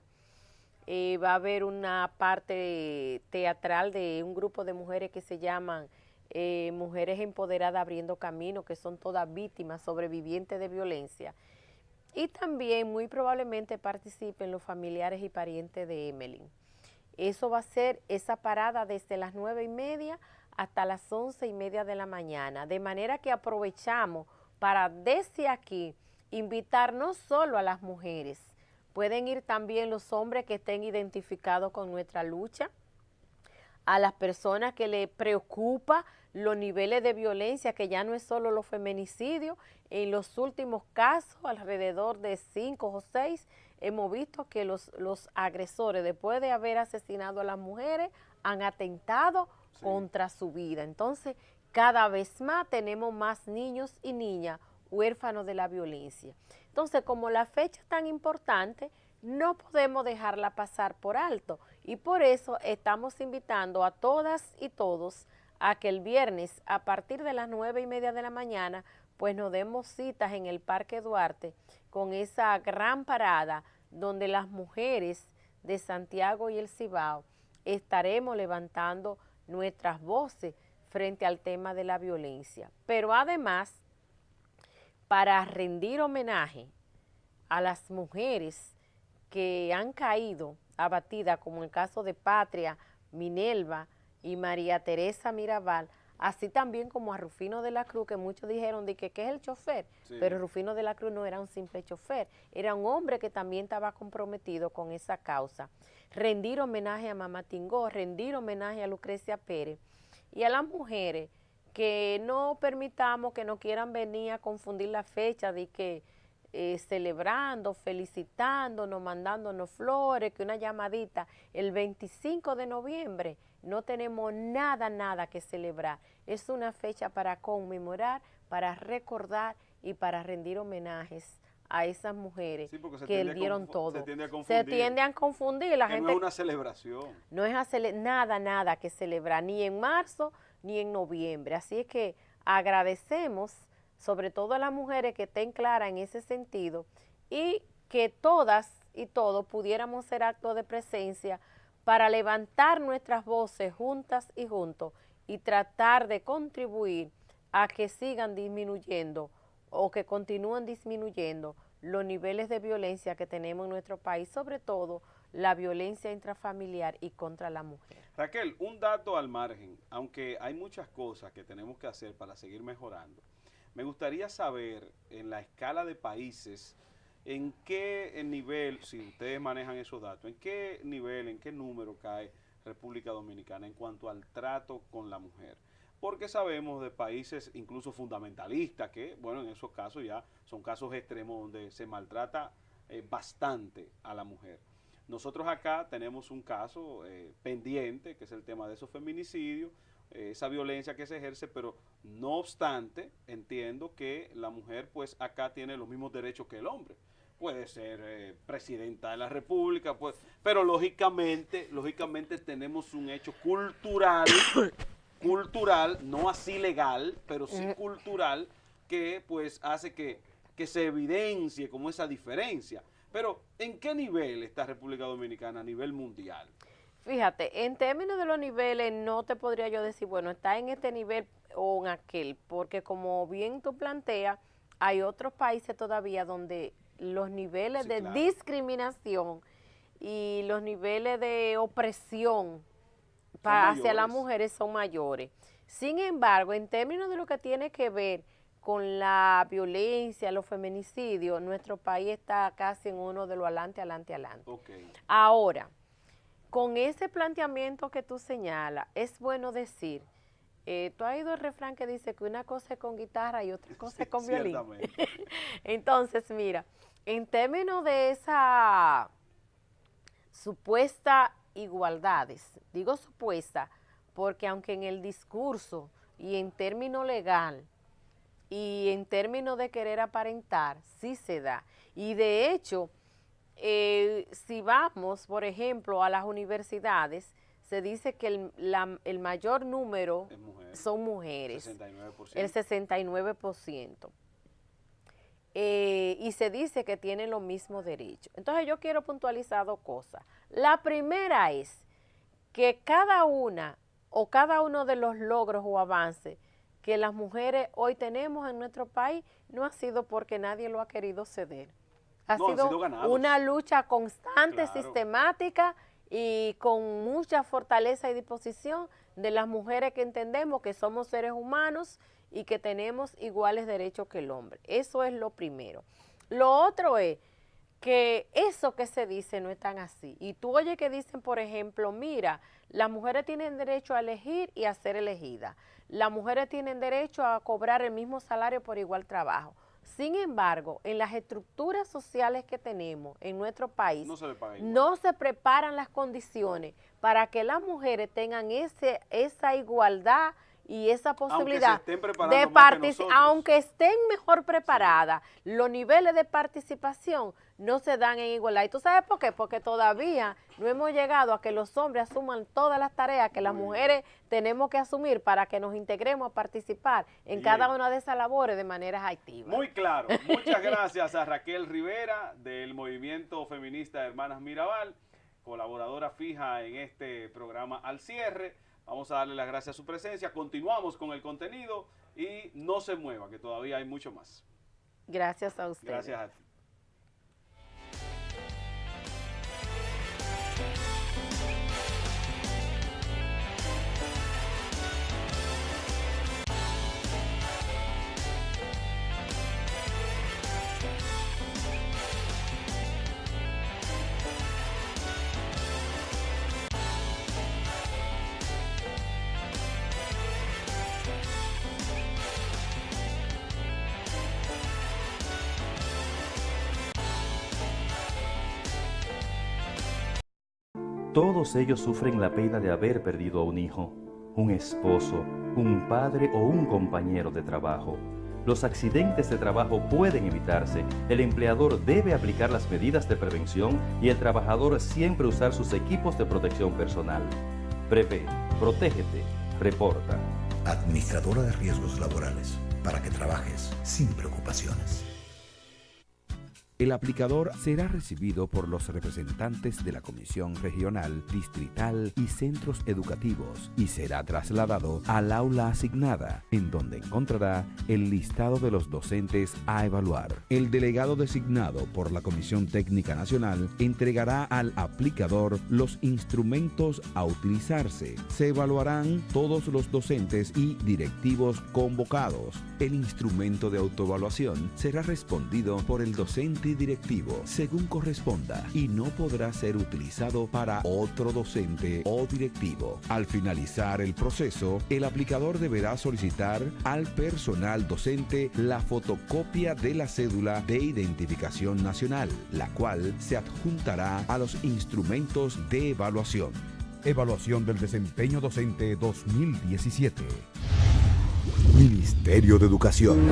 Va a haber una parte teatral de un grupo de mujeres que se llaman Mujeres Empoderadas Abriendo Camino, que son todas víctimas, sobrevivientes de violencia. Y también muy probablemente participen los familiares y parientes de Emelín. Eso va a ser esa parada desde las 9:30 hasta las 11:30 de la mañana, de manera que aprovechamos para desde aquí invitar no solo a las mujeres, pueden ir también los hombres que estén identificados con nuestra lucha, a las personas que les preocupa los niveles de violencia, que ya no es solo los feminicidios. En los últimos casos, alrededor de 5 o 6, hemos visto que los agresores, después de haber asesinado a las mujeres, han atentado contra su vida. Entonces, cada vez más tenemos más niños y niñas huérfanos de la violencia. Entonces, como la fecha es tan importante, no podemos dejarla pasar por alto, y por eso estamos invitando a todas y todos a que el viernes a partir de las 9:30 de la mañana pues nos demos citas en el Parque Duarte con esa gran parada donde las mujeres de Santiago y el Cibao estaremos levantando nuestras voces frente al tema de la violencia. Pero además, para rendir homenaje a las mujeres que han caído abatidas, como el caso de Patria, Minelva y María Teresa Mirabal, así también como a Rufino de la Cruz, que muchos dijeron de que es el chofer, pero Rufino de la Cruz no era un simple chofer, era un hombre que también estaba comprometido con esa causa. Rendir homenaje a Mamá Tingó, rendir homenaje a Lucrecia Pérez, y a las mujeres que no permitamos que no quieran venir a confundir la fecha de que celebrando, felicitándonos, mandándonos flores, que una llamadita. El 25 de noviembre no tenemos nada que celebrar. Es una fecha para conmemorar, para recordar y para rendir homenajes a esas mujeres que dieron todo. Se tiende a confundir. La gente, no es una celebración. No es nada que celebrar, ni en marzo ni en noviembre. Así es que agradecemos sobre todo a las mujeres que estén claras en ese sentido, y que todas y todos pudiéramos hacer actos de presencia para levantar nuestras voces juntas y juntos y tratar de contribuir a que sigan disminuyendo o que continúen disminuyendo los niveles de violencia que tenemos en nuestro país, sobre todo la violencia intrafamiliar y contra la mujer. Raquel, un dato al margen, aunque hay muchas cosas que tenemos que hacer para seguir mejorando, me gustaría saber, en la escala de países, en qué nivel, si ustedes manejan esos datos, en qué nivel, en qué número cae República Dominicana en cuanto al trato con la mujer. Porque sabemos de países incluso fundamentalistas que, bueno, en esos casos ya son casos extremos donde se maltrata bastante a la mujer. Nosotros acá tenemos un caso pendiente, que es el tema de esos feminicidios, esa violencia que se ejerce, pero no obstante, entiendo que la mujer pues acá tiene los mismos derechos que el hombre. Puede ser presidenta de la República, pues, pero lógicamente tenemos un hecho cultural, no así legal, pero sí cultural, que pues hace que se evidencie como esa diferencia. Pero, ¿en qué nivel está República Dominicana a nivel mundial? Fíjate, en términos de los niveles, no te podría yo decir, bueno, está en este nivel o en aquel, porque como bien tú planteas, hay otros países todavía donde los niveles de discriminación y los niveles de opresión hacia las mujeres son mayores. Sin embargo, en términos de lo que tiene que ver con la violencia, los feminicidios, nuestro país está casi en uno de los adelante. Okay. Ahora, con ese planteamiento que tú señalas, es bueno decir, tú has oído el refrán que dice que una cosa es con guitarra y otra cosa es con violín. Entonces, mira, en términos de esa supuesta igualdades, digo supuesta, porque aunque en el discurso y en término legal y en términos de querer aparentar, sí se da. Y de hecho, si vamos, por ejemplo, a las universidades, se dice que el mayor número son mujeres, 69%. el 69%. Y se dice que tienen los mismos derechos. Entonces yo quiero puntualizar dos cosas. La primera es que cada uno de los logros o avances que las mujeres hoy tenemos en nuestro país no ha sido porque nadie lo ha querido ceder. Ha sido una lucha constante, sistemática y con mucha fortaleza y disposición de las mujeres que entendemos que somos seres humanos y que tenemos iguales derechos que el hombre. Eso es lo primero. Lo otro es que eso que se dice no es tan así. Y tú oyes que dicen, por ejemplo, mira, las mujeres tienen derecho a elegir y a ser elegidas. Las mujeres tienen derecho a cobrar el mismo salario por igual trabajo. Sin embargo, en las estructuras sociales que tenemos en nuestro país, no se preparan las condiciones para que las mujeres tengan esa igualdad y esa posibilidad de participar, aunque estén mejor preparadas, los niveles de participación no se dan en igualdad. ¿Y tú sabes por qué? Porque todavía no hemos llegado a que los hombres asuman todas las tareas que las mujeres tenemos que asumir para que nos integremos a participar en cada una de esas labores de manera activa. Muy claro. Muchas gracias a Raquel Rivera del Movimiento Feminista de Hermanas Mirabal, colaboradora fija en este programa Al Cierre. Vamos a darle las gracias a su presencia. Continuamos con el contenido y no se mueva, que todavía hay mucho más. Gracias a usted. Gracias a ti. Todos ellos sufren la pena de haber perdido a un hijo, un esposo, un padre o un compañero de trabajo. Los accidentes de trabajo pueden evitarse, el empleador debe aplicar las medidas de prevención y el trabajador siempre usar sus equipos de protección personal. Prevé, protégete, reporta. Administradora de Riesgos Laborales, para que trabajes sin preocupaciones. El aplicador será recibido por los representantes de la Comisión Regional, Distrital y Centros Educativos y será trasladado al aula asignada, en donde encontrará el listado de los docentes a evaluar. El delegado designado por la Comisión Técnica Nacional entregará al aplicador los instrumentos a utilizarse. Se evaluarán todos los docentes y directivos convocados. El instrumento de autoevaluación será respondido por el docente directivo según corresponda y no podrá ser utilizado para otro docente o directivo. Al finalizar el proceso, el aplicador deberá solicitar al personal docente la fotocopia de la cédula de identificación nacional, la cual se adjuntará a los instrumentos de evaluación. Evaluación del desempeño docente 2017. Ministerio de Educación.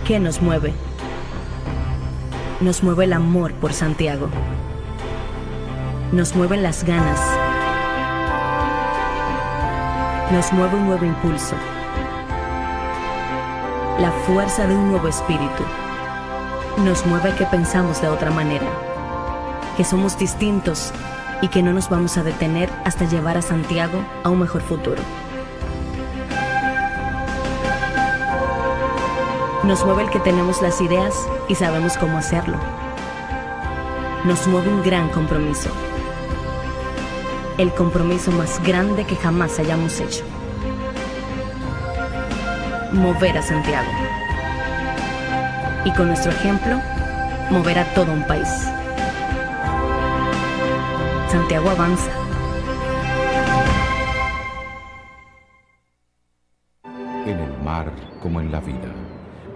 ¿Qué nos mueve? Nos mueve el amor por Santiago. Nos mueven las ganas. Nos mueve un nuevo impulso. La fuerza de un nuevo espíritu. Nos mueve que pensamos de otra manera. Que somos distintos y que no nos vamos a detener hasta llevar a Santiago a un mejor futuro. Nos mueve el que tenemos las ideas y sabemos cómo hacerlo. nos mueve un gran compromiso. El compromiso más grande que jamás hayamos hecho. Mover a Santiago. Y con nuestro ejemplo, mover a todo un país. Santiago avanza. En el mar, como en la vida,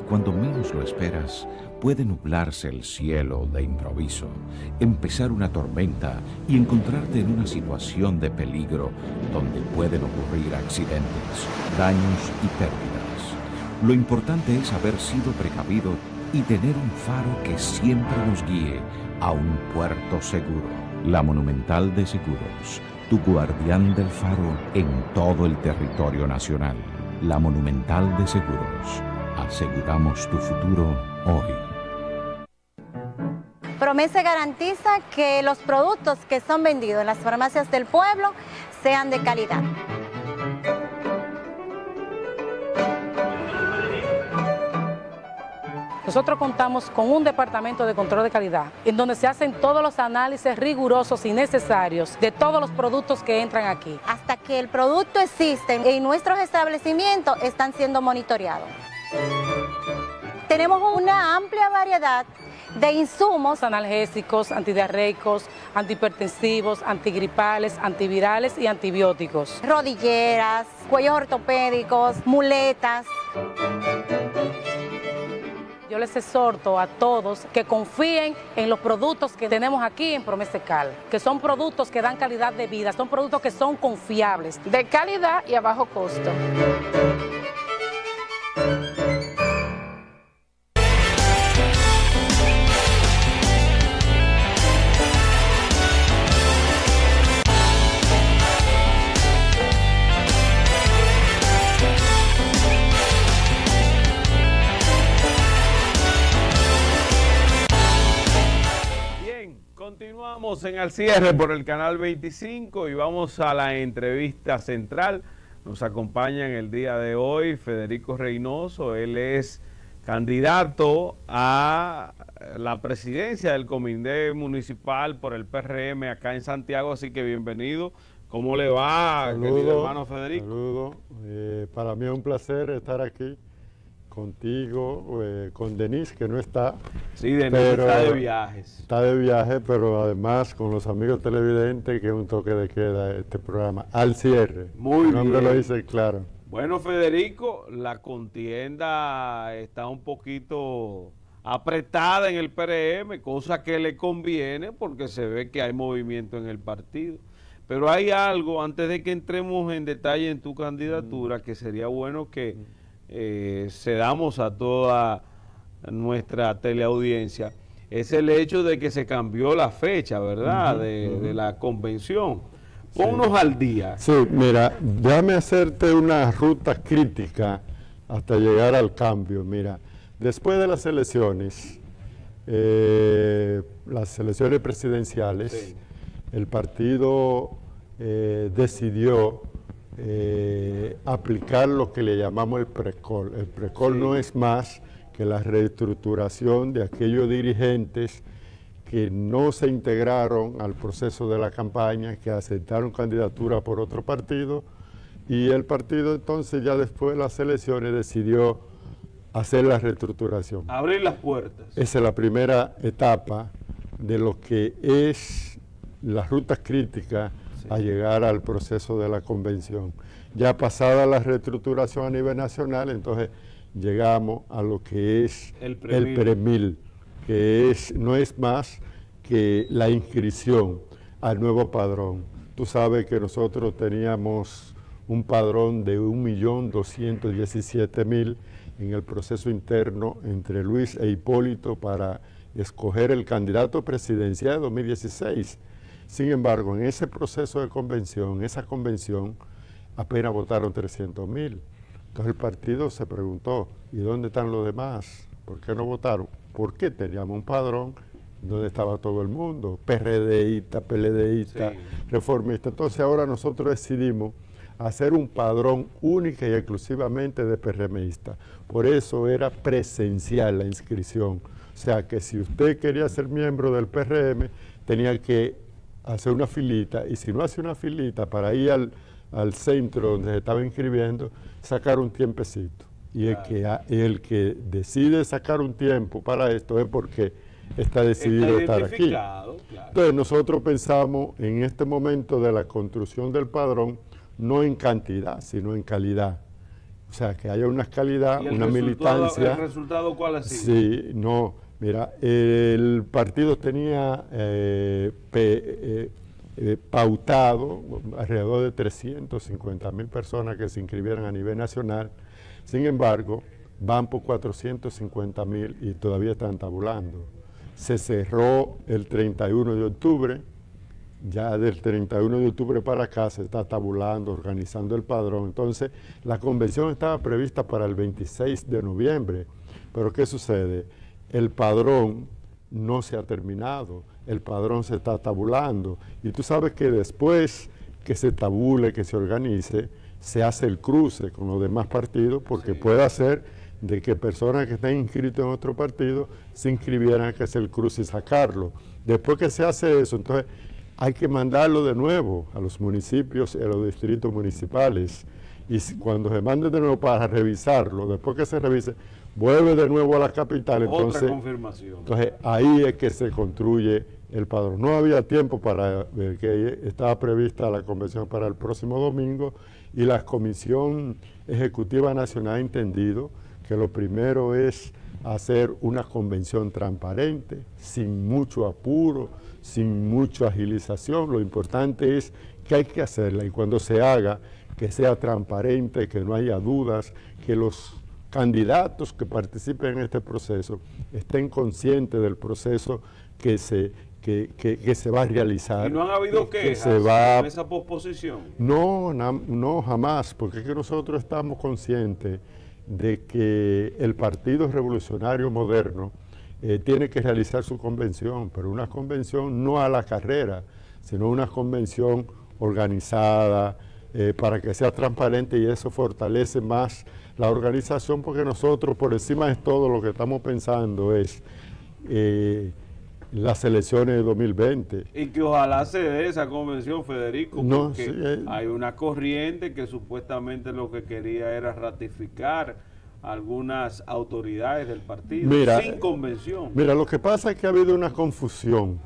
cuando menos lo esperas, puede nublarse el cielo de improviso, empezar una tormenta y encontrarte en una situación de peligro donde pueden ocurrir accidentes, daños y pérdidas. Lo importante es haber sido precavido y tener un faro que siempre nos guíe a un puerto seguro. La Monumental de Seguros, tu guardián del faro en todo el territorio nacional. La Monumental de Seguros. Aseguramos tu futuro hoy. Promese garantiza que los productos que son vendidos en las farmacias del pueblo sean de calidad. Nosotros contamos con un departamento de control de calidad en donde se hacen todos los análisis rigurosos y necesarios de todos los productos que entran aquí. Hasta que el producto existe en nuestros establecimientos están siendo monitoreados. Tenemos una amplia variedad de insumos analgésicos, antidiarreicos, antihipertensivos, antigripales, antivirales y antibióticos. Rodilleras, cuellos ortopédicos, muletas. Yo les exhorto a todos que confíen en los productos que tenemos aquí en Promesecal, que son productos que dan calidad de vida, son productos que son confiables, de calidad y a bajo costo. Continuamos en Al Cierre por el Canal 25 y vamos a la entrevista central. Nos acompaña en el día de hoy Federico Reynoso. Él es candidato a la presidencia del Comité Municipal por el PRM acá en Santiago, así que bienvenido. ¿Cómo le va, querido hermano Federico? Saludos. Para mí es un placer estar aquí contigo, con Denise, que no está. Sí, Denise está de viajes. Está de viaje, pero además con los amigos televidentes, que es un toque de queda este programa. Al Cierre. Muy bien. El nombre lo dice claro. Bueno, Federico, la contienda está un poquito apretada en el PRM, cosa que le conviene porque se ve que hay movimiento en el partido. Pero hay algo, antes de que entremos en detalle en tu candidatura, que sería bueno que cedamos a toda nuestra teleaudiencia, es el hecho de que se cambió la fecha, ¿verdad? De la convención. Ponnos al día. Sí, mira, déjame hacerte una ruta crítica hasta llegar al cambio. Mira, después de las elecciones presidenciales, el partido decidió aplicar lo que le llamamos el PRECOL. El PRECOL no es más que la reestructuración de aquellos dirigentes que no se integraron al proceso de la campaña, que aceptaron candidatura por otro partido, y el partido entonces ya después de las elecciones decidió hacer la reestructuración. Abrir las puertas. Esa es la primera etapa de lo que es la ruta crítica a llegar al proceso de la convención. Ya pasada la reestructuración a nivel nacional, entonces llegamos a lo que es el PREMIL, que no es más que la inscripción al nuevo padrón. Tú sabes que nosotros teníamos un padrón de 1.217.000 en el proceso interno entre Luis e Hipólito para escoger el candidato presidencial de 2016. Sin embargo, en ese proceso de convención, esa convención, apenas votaron 300.000. Entonces el partido se preguntó, ¿y dónde están los demás? ¿Por qué no votaron? Porque teníamos un padrón donde estaba todo el mundo, PRDista, PLDista, reformista. Entonces ahora nosotros decidimos hacer un padrón única y exclusivamente de PRMistas. Por eso era presencial la inscripción, O sea que si usted quería ser miembro del PRM, tenía que hacer una filita, y si no hace una filita para ir al centro donde se estaba inscribiendo, sacar un tiempecito. Y el que decide sacar un tiempo para esto es porque está decidido a estar aquí. Claro. Entonces nosotros pensamos en este momento de la construcción del padrón, no en cantidad, sino en calidad. O sea, que haya una calidad, una militancia. ¿El resultado cuál ha sido? Sí, no. Mira, el partido tenía pautado alrededor de 350,000 personas que se inscribieran a nivel nacional. Sin embargo, van por 450,000 y todavía están tabulando. Se cerró el 31 de octubre, ya del 31 de octubre para acá se está tabulando, organizando el padrón. Entonces, la convención estaba prevista para el 26 de noviembre, pero ¿qué sucede? El padrón no se ha terminado, el padrón se está tabulando, y tú sabes que después que se tabule, que se organice, se hace el cruce con los demás partidos, porque puede hacer de que personas que estén inscritas en otro partido se inscribieran, que hacer el cruce y sacarlo. Después que se hace eso, entonces hay que mandarlo de nuevo a los municipios y a los distritos municipales, y cuando se mande de nuevo para revisarlo, después que se revise, vuelve de nuevo a la capital. Entonces, otra confirmación. Entonces ahí es que se construye el padrón. No había tiempo para ver que estaba prevista la convención para el próximo domingo, y la Comisión Ejecutiva Nacional ha entendido que lo primero es hacer una convención transparente, sin mucho apuro, sin mucha agilización. Lo importante es que hay que hacerla, y cuando se haga, que sea transparente, que no haya dudas, que los candidatos que participen en este proceso estén conscientes del proceso que se va a realizar. ¿Y no han habido quejas en esa posposición? No, jamás, porque es que nosotros estamos conscientes de que el Partido Revolucionario Moderno tiene que realizar su convención, pero una convención no a la carrera, sino una convención organizada, para que sea transparente, y eso fortalece más la organización, porque nosotros por encima de todo lo que estamos pensando es las elecciones de 2020. Y que ojalá se dé esa convención, Federico, porque hay una corriente que supuestamente lo que quería era ratificar algunas autoridades del partido sin convención. Mira, lo que pasa es que ha habido una confusión,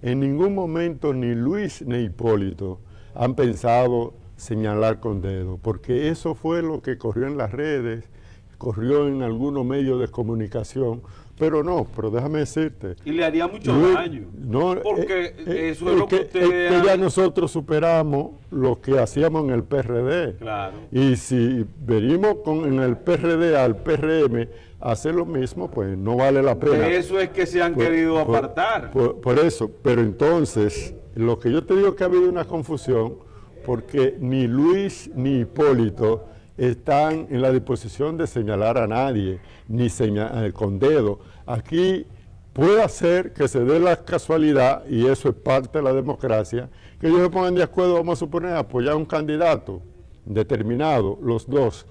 En ningún momento ni Luis ni Hipólito han pensado señalar con dedo, porque eso fue lo que corrió en las redes, corrió en algunos medios de comunicación, pero déjame decirte. Y le haría mucho daño, porque eso es lo que ustedes... Es que ya nosotros superamos lo que hacíamos en el PRD. Claro. Y si venimos en el PRD al PRM a hacer lo mismo, pues no vale la pena. De eso es que se han querido apartar. Por eso, pero entonces, lo que yo te digo que ha habido una confusión, porque ni Luis ni Hipólito están en la disposición de señalar a nadie, ni con dedo. Aquí puede ser que se dé la casualidad, y eso es parte de la democracia, que ellos se pongan de acuerdo, vamos a suponer, a apoyar a un candidato determinado, los dos,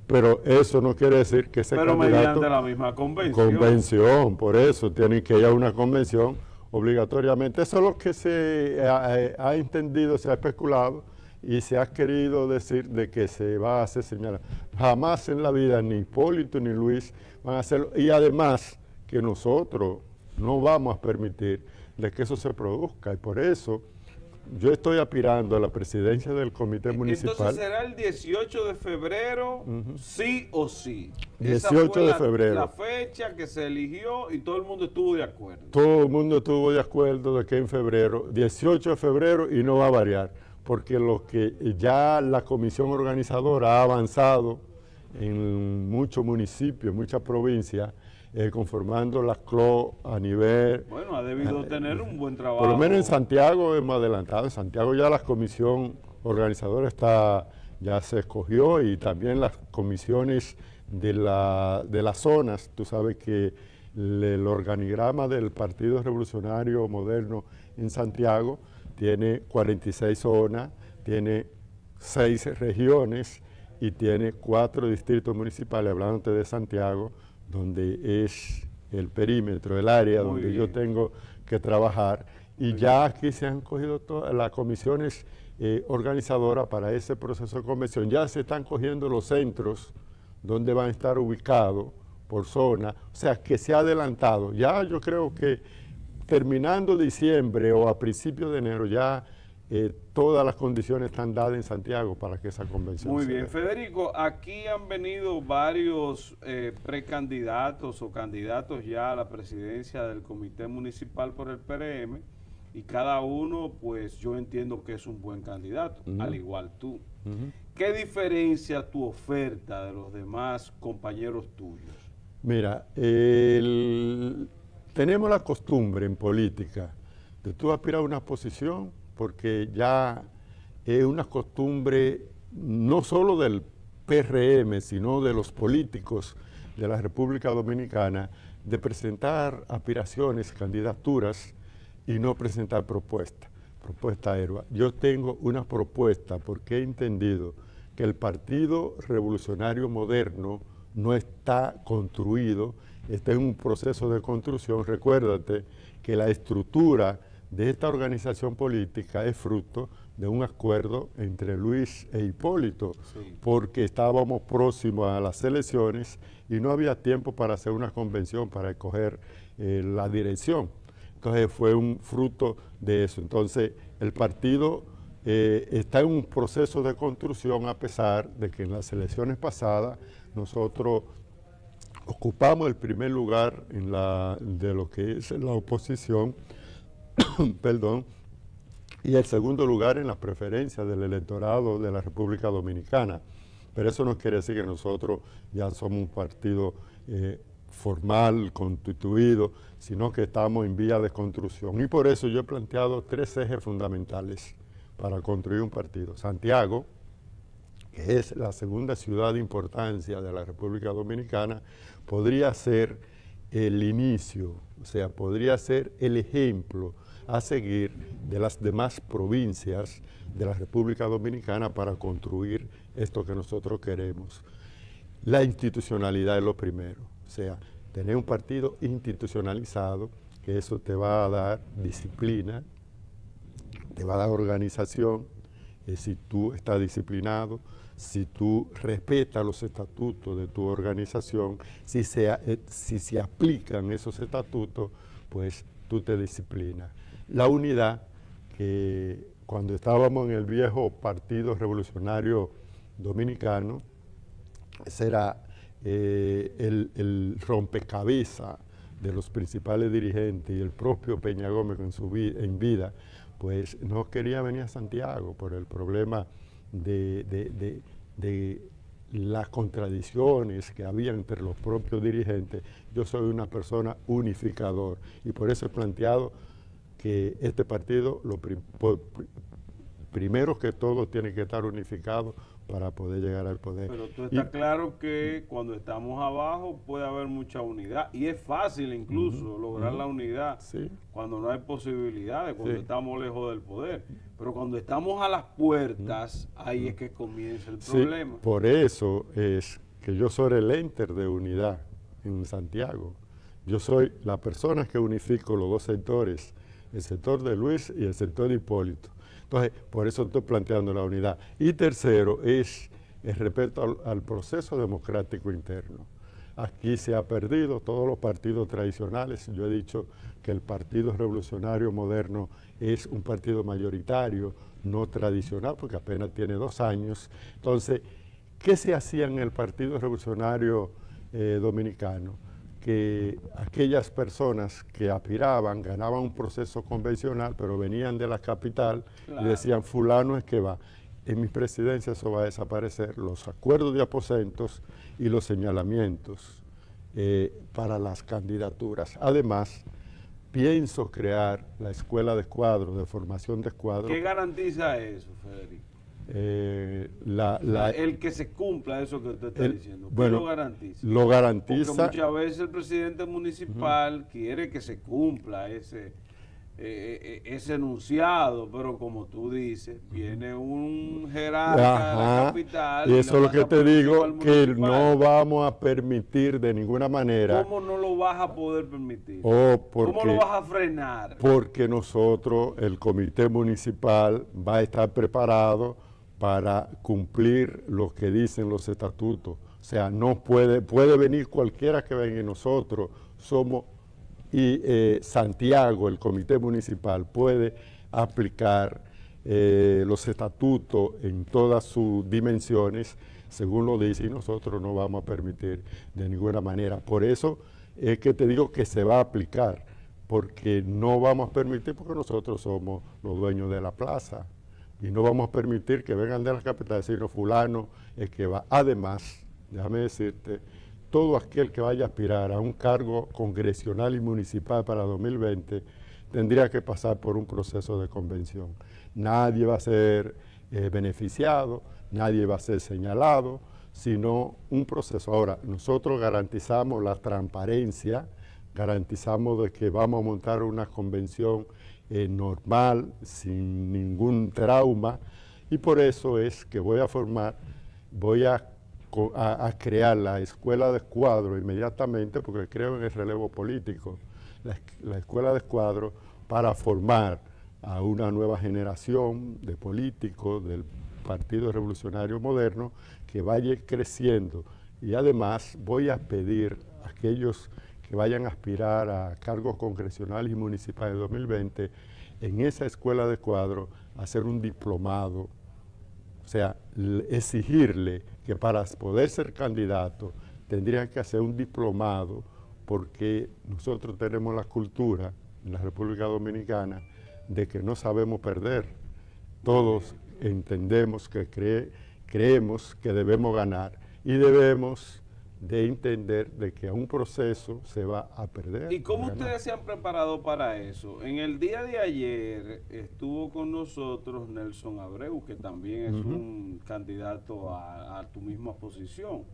pero eso no quiere decir que ese candidato... Pero mediante la misma convención. Convención, por eso tiene que ir a una convención obligatoriamente. Eso es lo que se ha entendido, se ha especulado, y se ha querido decir de que se va a hacer señalar. Jamás en la vida ni Hipólito ni Luis van a hacerlo, y además que nosotros no vamos a permitir de que eso se produzca, y por eso yo estoy aspirando a la presidencia del comité municipal. Entonces será el 18 de febrero, sí o sí. 18 de febrero. La fecha que se eligió, y todo el mundo estuvo de acuerdo. Todo el mundo estuvo de acuerdo de que en febrero, 18 de febrero, y no va a variar, porque lo que ya la comisión organizadora ha avanzado en muchos municipios, muchas provincias, conformando las CLO a nivel... Bueno, ha debido tener un buen trabajo. Por lo menos en Santiago hemos adelantado. En Santiago ya la comisión organizadora ya se escogió, y también las comisiones de las zonas. Tú sabes que el organigrama del Partido Revolucionario Moderno en Santiago tiene 46 zonas, tiene 6 regiones y tiene 4 distritos municipales, hablándote de Santiago, donde es el perímetro, el área Muy donde bien. yo tengo que trabajar, y ya aquí se han cogido todas las comisiones organizadoras para ese proceso de convención. Ya se están cogiendo los centros donde van a estar ubicados por zona, o sea que se ha adelantado. Ya yo creo que terminando diciembre o a principios de enero ya todas las condiciones están dadas en Santiago para que esa convención Muy se bien, dé. Federico, aquí han venido varios precandidatos o candidatos ya a la presidencia del Comité Municipal por el PRM, y cada uno, pues yo entiendo que es un buen candidato, al igual tú. ¿Qué diferencia tu oferta de los demás compañeros tuyos? Mira, tenemos la costumbre en política de tú aspirar a una posición porque ya es una costumbre no solo del PRM, sino de los políticos de la República Dominicana de presentar aspiraciones, candidaturas y no presentar propuestas. Propuesta héroe. Yo tengo una propuesta porque he entendido que el Partido Revolucionario Moderno no está construido, está en un proceso de construcción. Recuérdate que la estructura de esta organización política es fruto de un acuerdo entre Luis e Hipólito, porque estábamos próximos a las elecciones y no había tiempo para hacer una convención para escoger la dirección. Entonces fue un fruto de eso. Entonces el partido está en un proceso de construcción, a pesar de que en las elecciones pasadas nosotros ocupamos el primer lugar de lo que es la oposición, perdón, y el segundo lugar en las preferencias del electorado de la República Dominicana. Pero eso no quiere decir que nosotros ya somos un partido formal, constituido, sino que estamos en vía de construcción. Y por eso yo he planteado 3 ejes fundamentales para construir un partido. Santiago, que es la segunda ciudad de importancia de la República Dominicana, podría ser el inicio, o sea, podría ser el ejemplo a seguir de las demás provincias de la República Dominicana para construir esto que nosotros queremos. La institucionalidad es lo primero, o sea, tener un partido institucionalizado, que eso te va a dar disciplina, te va a dar organización, si tú estás disciplinado, si tú respetas los estatutos de tu organización, si se aplican esos estatutos, pues tú te disciplinas. La unidad, que cuando estábamos en el viejo Partido Revolucionario Dominicano, ese era el rompecabezas de los principales dirigentes, y el propio Peña Gómez en vida, pues no quería venir a Santiago por el problema de las contradicciones que había entre los propios dirigentes. Yo soy una persona unificador y por eso he planteado que este partido, primero que todo, tiene que estar unificado para poder llegar al poder. Pero tú estás claro que cuando estamos abajo puede haber mucha unidad, y es fácil incluso lograr la unidad cuando no hay posibilidades, cuando estamos lejos del poder. Pero cuando estamos a las puertas, ahí es que comienza el problema. Por eso es que yo soy el enter de unidad en Santiago. Yo soy la persona que unifico los dos sectores, el sector de Luis y el sector de Hipólito. Entonces, por eso estoy planteando la unidad. Y tercero es el respeto al proceso democrático interno. Aquí se ha perdido todos los partidos tradicionales. Yo he dicho que el Partido Revolucionario Moderno es un partido mayoritario, no tradicional, porque apenas tiene 2 años. Entonces, ¿qué se hacía en el Partido Revolucionario Dominicano? Que aquellas personas que aspiraban, ganaban un proceso convencional, pero venían de la capital y decían, fulano es que va. En mi presidencia eso va a desaparecer, los acuerdos de aposentos y los señalamientos para las candidaturas. Además, pienso crear la escuela de escuadros, de formación de escuadros. ¿Qué garantiza eso, Federico? El que se cumpla eso que usted está diciendo. ¿Qué lo garantiza? Lo garantiza. Porque muchas veces el presidente municipal quiere que se cumpla ese enunciado, pero como tú dices, viene un jerarca de la capital. Y eso es lo que te digo, que no vamos a permitir de ninguna manera. ¿Cómo no lo vas a poder permitir? ¿Cómo lo vas a frenar? Porque nosotros, el comité municipal, va a estar preparado para cumplir lo que dicen los estatutos. O sea, no puede venir cualquiera que venga, y nosotros somos, Santiago, el comité municipal, puede aplicar los estatutos en todas sus dimensiones, según lo dice, y nosotros no vamos a permitir de ninguna manera. Por eso es que te digo que se va a aplicar, porque no vamos a permitir, porque nosotros somos los dueños de la plaza, y no vamos a permitir que vengan de la capital, sino fulano es que va. Además, déjame decirte, todo aquel que vaya a aspirar a un cargo congresional y municipal para 2020 tendría que pasar por un proceso de convención. Nadie va a ser beneficiado, nadie va a ser señalado, sino un proceso. Ahora, nosotros garantizamos la transparencia, garantizamos de que vamos a montar una convención normal, sin ningún trauma, y por eso es que voy a crear la escuela de escuadro inmediatamente, porque creo en el relevo político, la escuela de escuadro para formar a una nueva generación de políticos del Partido Revolucionario Moderno que vaya creciendo, y además voy a pedir a aquellos que vayan a aspirar a cargos congresionales y municipales de 2020 en esa escuela de escuadro hacer un diplomado. O sea, exigirle que para poder ser candidato tendrían que hacer un diplomado, porque nosotros tenemos la cultura en la República Dominicana de que no sabemos perder. Todos entendemos que creemos que debemos ganar, y debemos de entender de que a un proceso se va a perder. ¿Y cómo ustedes se han preparado para eso? En el día de ayer estuvo con nosotros Nelson Abreu, que también es un candidato a tu misma posición,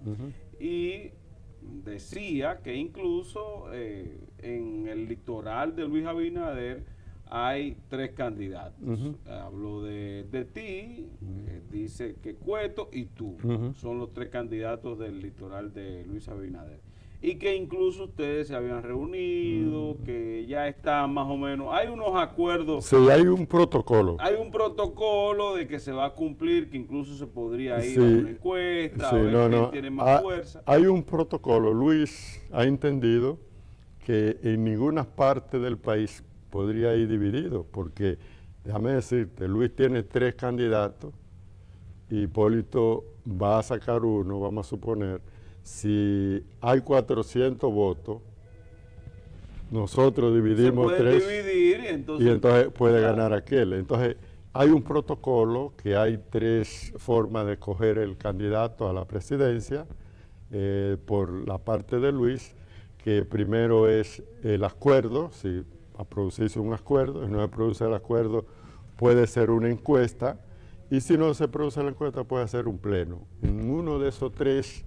y decía que incluso en el litoral de Luis Abinader hay 3 candidatos. Habló de ti, dice que Cueto y tú son los 3 candidatos del litoral de Luis Abinader. Y que incluso ustedes se habían reunido, que ya está más o menos, hay unos acuerdos. Sí, hay un protocolo. Hay un protocolo de que se va a cumplir, que incluso se podría ir a una encuesta, a ver quién tiene más fuerza. Hay un protocolo. Luis ha entendido que en ninguna parte del país podría ir dividido, porque déjame decirte, Luis tiene 3 candidatos, y Hipólito va a sacar uno, vamos a suponer. Si hay 400 votos, nosotros dividimos 3 y entonces puede ganar aquel. Entonces hay un protocolo, que hay 3 formas de escoger el candidato a la presidencia por la parte de Luis, que primero es el acuerdo, si a producirse un acuerdo, si no se produce el acuerdo puede ser una encuesta, y si no se produce la encuesta puede ser un pleno. En uno de esos 3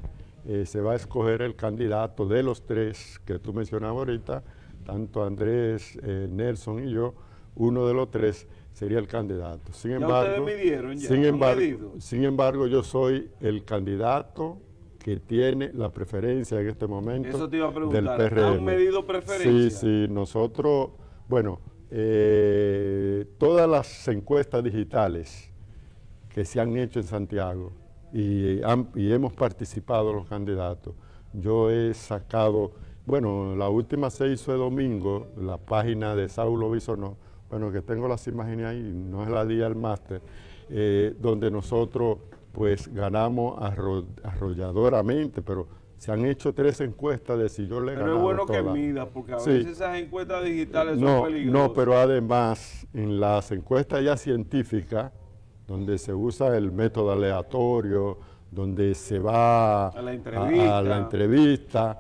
se va a escoger el candidato de los 3 que tú mencionabas ahorita, tanto Andrés, Nelson y yo, uno de los 3 sería el candidato. Sin embargo, sin embargo, yo soy el candidato que tiene la preferencia en este momento. Eso te iba a preguntar, del PRM. ¿Han medido preferencia? Sí, nosotros, bueno, todas las encuestas digitales que se han hecho en Santiago y hemos participado los candidatos, yo he sacado, bueno, la última se hizo el domingo, la página de Saulo Bisonó, bueno, que tengo las imágenes ahí, no es la día del máster, donde nosotros pues ganamos arrolladoramente, pero se han hecho 3 encuestas de si yo le ganaba. Pero es bueno todas. que mida, porque a veces esas encuestas digitales son peligrosas. No, pero además en las encuestas ya científicas, donde se usa el método aleatorio, donde se va a la entrevista,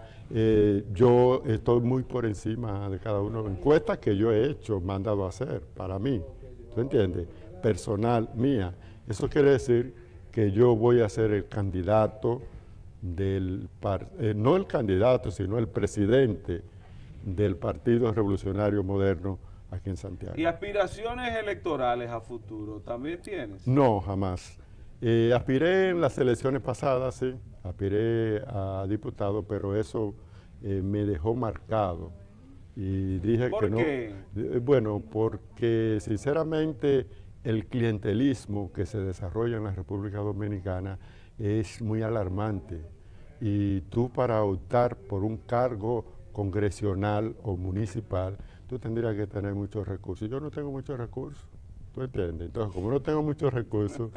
yo estoy muy por encima de cada uno de las encuestas que yo he hecho, mandado a hacer para mí, ¿tú entiendes? Personal mía. Eso quiere decir que yo voy a ser el candidato no el candidato, sino el presidente del Partido Revolucionario Moderno aquí en Santiago. ¿Y aspiraciones electorales a futuro también tienes? No, jamás. Aspiré en las elecciones pasadas, sí, aspiré a diputado, pero eso me dejó marcado. Y dije ¿Por que no. qué? Bueno, porque sinceramente el clientelismo que se desarrolla en la República Dominicana es muy alarmante. Y tú, para optar por un cargo congresional o municipal, tú tendrías que tener muchos recursos. Yo no tengo muchos recursos, ¿tú entiendes? Entonces, como no tengo muchos recursos,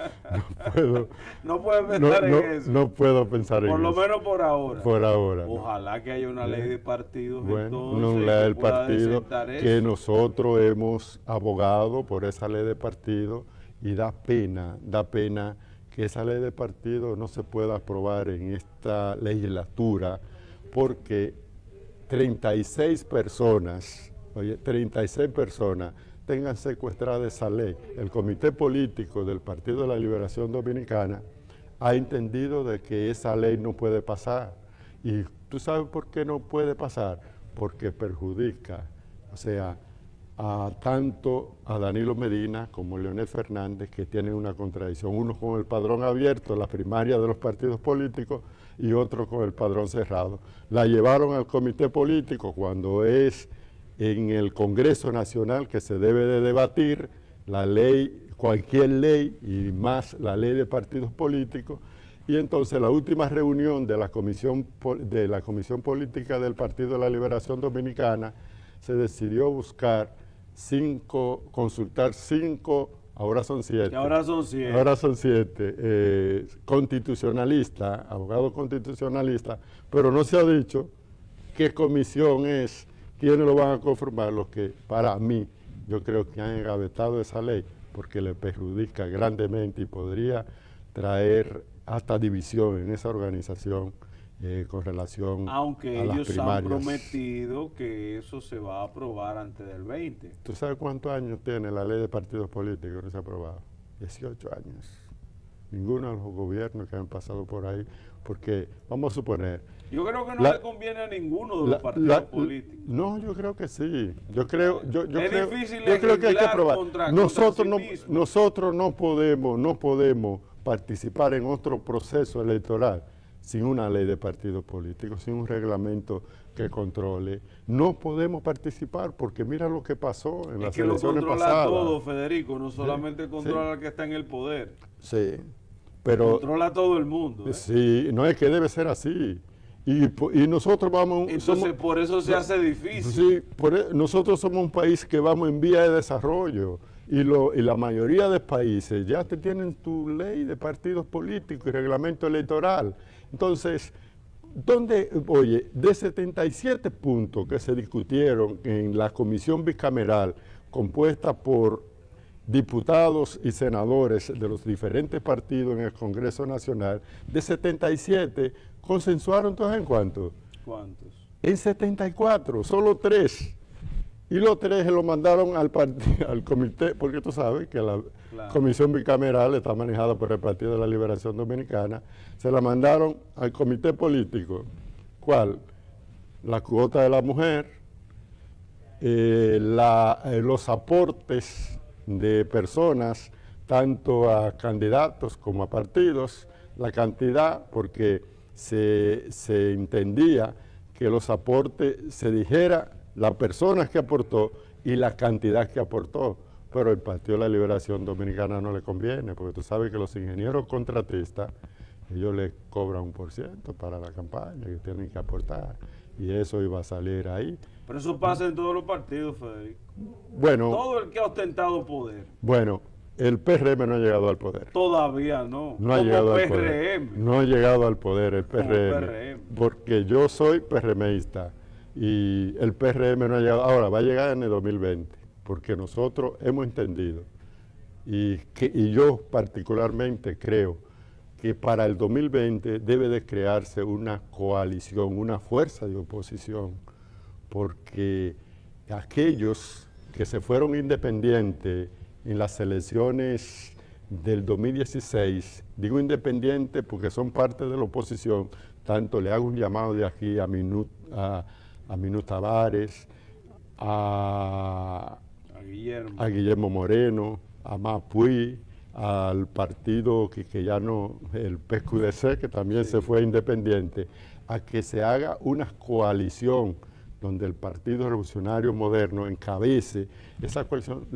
no puedes pensar en eso. No puedo pensar en eso. Por lo menos por ahora. Por ahora. Ojalá que haya una ley de partidos. Bueno, entonces, una ley del pueda partido desentar que eso. nosotros hemos abogado por esa ley de partido, y da pena que esa ley de partido no se pueda aprobar en esta legislatura, porque 36 personas tengan secuestrada esa ley. El Comité Político del Partido de la Liberación Dominicana ha entendido de que esa ley no puede pasar. ¿Y tú sabes por qué no puede pasar? Porque perjudica, o sea, tanto a Danilo Medina como a Leonel Fernández, que tienen una contradicción, uno con el padrón abierto, la primaria de los partidos políticos, y otro con el padrón cerrado. La llevaron al Comité Político cuando es en el Congreso Nacional que se debe de debatir la ley, cualquier ley, y más la ley de partidos políticos. Y entonces la última reunión de la Comisión Política del Partido de la Liberación Dominicana se decidió consultar cinco, ahora son siete. Ahora son siete, constitucionalistas, abogados constitucionalistas, pero no se ha dicho qué comisión es, quiénes lo van a conformar, los que para mí, yo creo que han engavetado esa ley, porque le perjudica grandemente y podría traer hasta división en esa organización con relación a las primarias. Aunque ellos han prometido que eso se va a aprobar antes del 20. ¿Tú sabes cuántos años tiene la ley de partidos políticos que no se ha aprobado? 18 años. Ninguno de los gobiernos que han pasado por ahí, porque vamos a suponer... Yo creo que no le conviene a ninguno de los partidos políticos. No, yo creo que sí. Yo creo difícil que hay que aprobar. Nosotros no podemos participar en otro proceso electoral sin una ley de partidos políticos, sin un reglamento que controle. No podemos participar porque mira lo que pasó en las elecciones pasadas. Controla todo, Federico, no solamente controla al que está en el poder. Sí, pero... Controla a todo el mundo. Sí, no es que debe ser así. Y nosotros vamos... Entonces por eso se hace difícil. Sí, nosotros somos un país que vamos en vía de desarrollo. Y la mayoría de países ya tienen tu ley de partidos políticos y reglamento electoral. Entonces, de 77 puntos que se discutieron en la comisión bicameral compuesta por diputados y senadores de los diferentes partidos en el Congreso Nacional, de 77, ¿consensuaron todos en cuántos? ¿Cuántos? En 74, solo 3. Y los 3 se lo mandaron al comité, porque tú sabes que la comisión bicameral está manejada por el Partido de la Liberación Dominicana. Se la mandaron al comité político. ¿Cuál? La cuota de la mujer, los aportes de personas, tanto a candidatos como a partidos, la cantidad, porque se entendía que los aportes se dijera las personas que aportó y la cantidad que aportó, pero el Partido de la Liberación Dominicana no le conviene, porque tú sabes que los ingenieros contratistas, ellos les cobran 1% para la campaña que tienen que aportar, y eso iba a salir ahí. Pero eso pasa en todos los partidos, Federico. Bueno, todo el que ha ostentado poder. Bueno, el PRM no ha llegado al poder. Todavía no. No ha llegado al poder. No ha llegado al poder el PRM, porque yo soy PRMista. Y el PRM no ha llegado, ahora va a llegar en el 2020, porque nosotros hemos entendido, y yo particularmente creo que para el 2020 debe de crearse una coalición, una fuerza de oposición, porque aquellos que se fueron independientes en las elecciones del 2016, digo independientes porque son parte de la oposición, tanto le hago un llamado de aquí a Minú Tavares, a a Guillermo Moreno, a Mapuí, al partido que ya no, el PQDC, que también se fue independiente, a que se haga una coalición donde el Partido Revolucionario Moderno encabece esa coalición.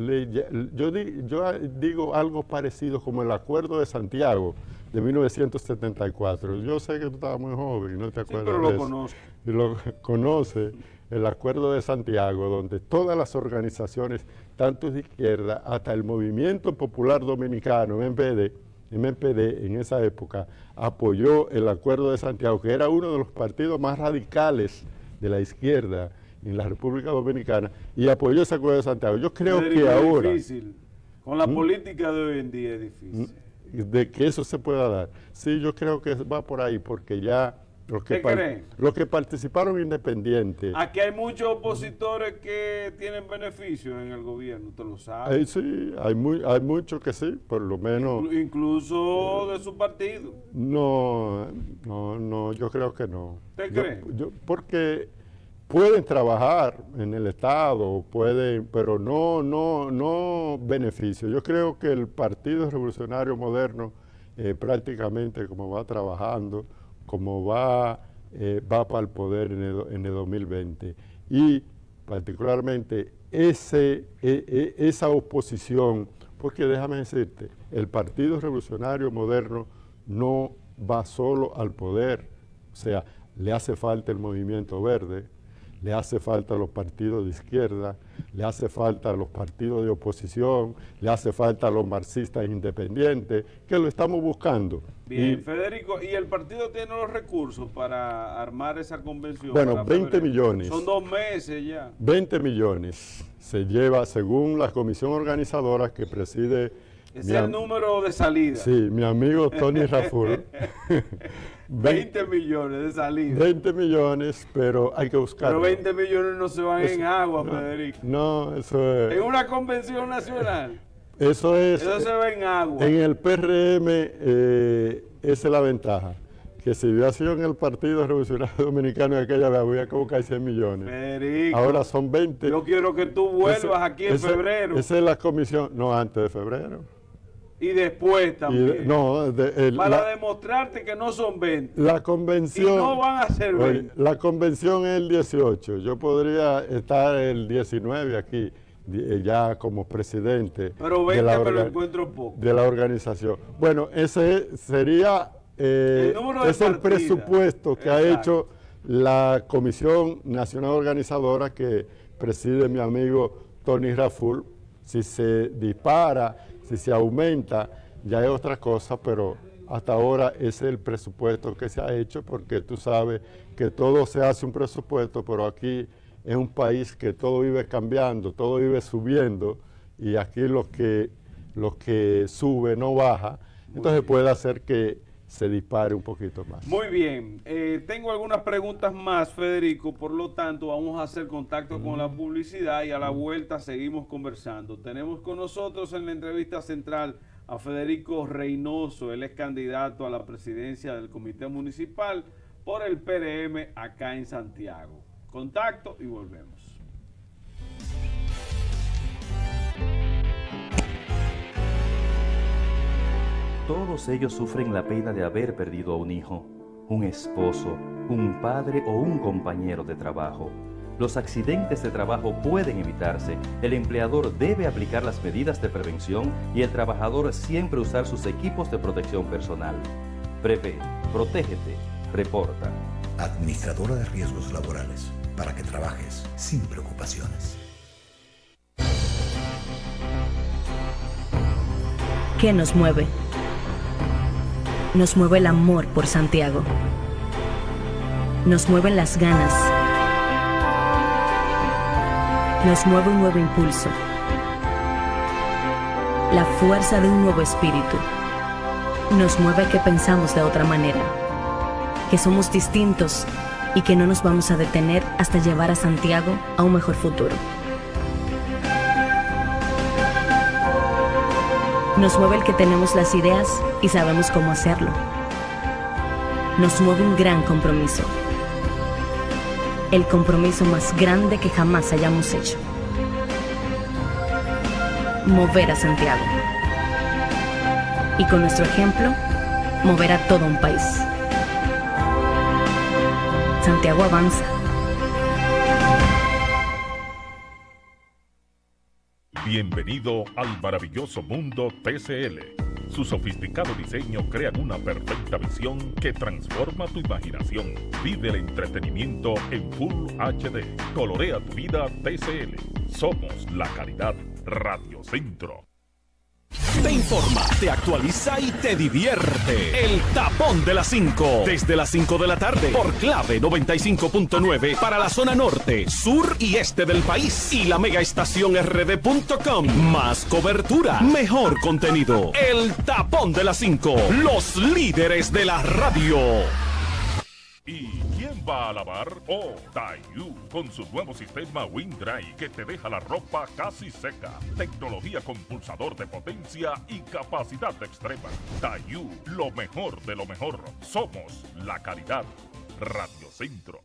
Yo digo algo parecido como el Acuerdo de Santiago de 1974. Yo sé que tú estabas muy joven y no te acuerdas pero de lo eso. conozco. Y lo conoce el Acuerdo de Santiago, donde todas las organizaciones, tanto de izquierda hasta el Movimiento Popular Dominicano, MPD, en esa época, apoyó el Acuerdo de Santiago, que era uno de los partidos más radicales de la izquierda en la República Dominicana, y apoyó ese Acuerdo de Santiago. Yo creo que ahora... Es difícil. Con la política de hoy en día es difícil. De que eso se pueda dar. Sí, yo creo que va por ahí, porque ya los que participaron independientes... Aquí hay muchos opositores que tienen beneficios en el gobierno, ¿usted lo sabe? Sí, hay muchos que sí, por lo menos... Incluso de su partido. No, yo creo que no. ¿Usted cree? Porque pueden trabajar en el Estado, pero no beneficios. Yo creo que el Partido Revolucionario Moderno, prácticamente como va trabajando, como va para el poder en el 2020. Y particularmente esa oposición, porque déjame decirte, el Partido Revolucionario Moderno no va solo al poder, o sea, le hace falta el Movimiento Verde, le hace falta a los partidos de izquierda, le hace falta a los partidos de oposición, le hace falta a los marxistas independientes, que lo estamos buscando. Bien, Federico, ¿y el partido tiene los recursos para armar esa convención? Bueno, 20 millones. Son 2 meses ya. 20 millones se lleva, según la comisión organizadora que preside... Es el número de salida. Sí, mi amigo Tony Raful. 20 millones de salida. 20 millones, pero hay que buscarlo. Pero 20 millones no se van en agua, Federico. No, eso es... En una convención nacional. Eso se ve en agua. En el PRM, esa es la ventaja. Que si hubiera sido en el Partido Revolucionario Dominicano de aquella vez, había que buscar 100 millones. Federico, ahora son 20. Yo quiero que tú vuelvas aquí en febrero. Esa es la comisión, no, antes de febrero. Y después también. Para demostrarte que no son 20. La convención. Y no van a ser 20. Oye, la convención es el 18. Yo podría estar el 19 aquí, ya como presidente. Pero 20 me lo encuentro poco. De la organización. Bueno, ese sería el presupuesto que ha hecho la Comisión Nacional Organizadora que preside mi amigo Tony Raful. Si se dispara, si se aumenta, ya es otra cosa, pero hasta ahora ese es el presupuesto que se ha hecho, porque tú sabes que todo se hace un presupuesto, pero aquí es un país que todo vive cambiando, todo vive subiendo, y aquí lo que sube no baja, entonces puede hacer que se dispare un poquito más. Muy bien, tengo algunas preguntas más, Federico, por lo tanto vamos a hacer contacto con la publicidad y a la vuelta seguimos conversando. Tenemos con nosotros en la entrevista central a Federico Reynoso, él es candidato a la presidencia del Comité Municipal por el PRM acá en Santiago. Contacto y volvemos. Todos ellos sufren la pena de haber perdido a un hijo, un esposo, un padre o un compañero de trabajo. Los accidentes de trabajo pueden evitarse, el empleador debe aplicar las medidas de prevención y el trabajador siempre usar sus equipos de protección personal. Prevé, protégete, reporta. Administradora de Riesgos Laborales, para que trabajes sin preocupaciones. ¿Qué nos mueve? Nos mueve el amor por Santiago. Nos mueven las ganas. Nos mueve un nuevo impulso. La fuerza de un nuevo espíritu. Nos mueve que pensamos de otra manera. Que somos distintos y que no nos vamos a detener hasta llevar a Santiago a un mejor futuro. Nos mueve el que tenemos las ideas y sabemos cómo hacerlo. Nos mueve un gran compromiso. El compromiso más grande que jamás hayamos hecho. mover a Santiago. Y con nuestro ejemplo, mover a todo un país. Santiago avanza. Bienvenido al maravilloso mundo TCL. Su sofisticado diseño crea una perfecta visión que transforma tu imaginación. Vive el entretenimiento en Full HD. Colorea tu vida TCL. Somos la calidad Radio Centro. Te informa, te actualiza y te divierte. El Tapón de las 5. Desde las 5 de la tarde por Clave 95.9 para la zona norte, sur y este del país. Y la megaestación rd.com. Más cobertura, mejor contenido. El Tapón de las 5. Los líderes de la radio. ¿Y quién va a lavar? Oh, Dayu, con su nuevo sistema WindDry que te deja la ropa casi seca. Tecnología con pulsador de potencia y capacidad extrema. Dayu, lo mejor de lo mejor. Somos la calidad Radio Centro.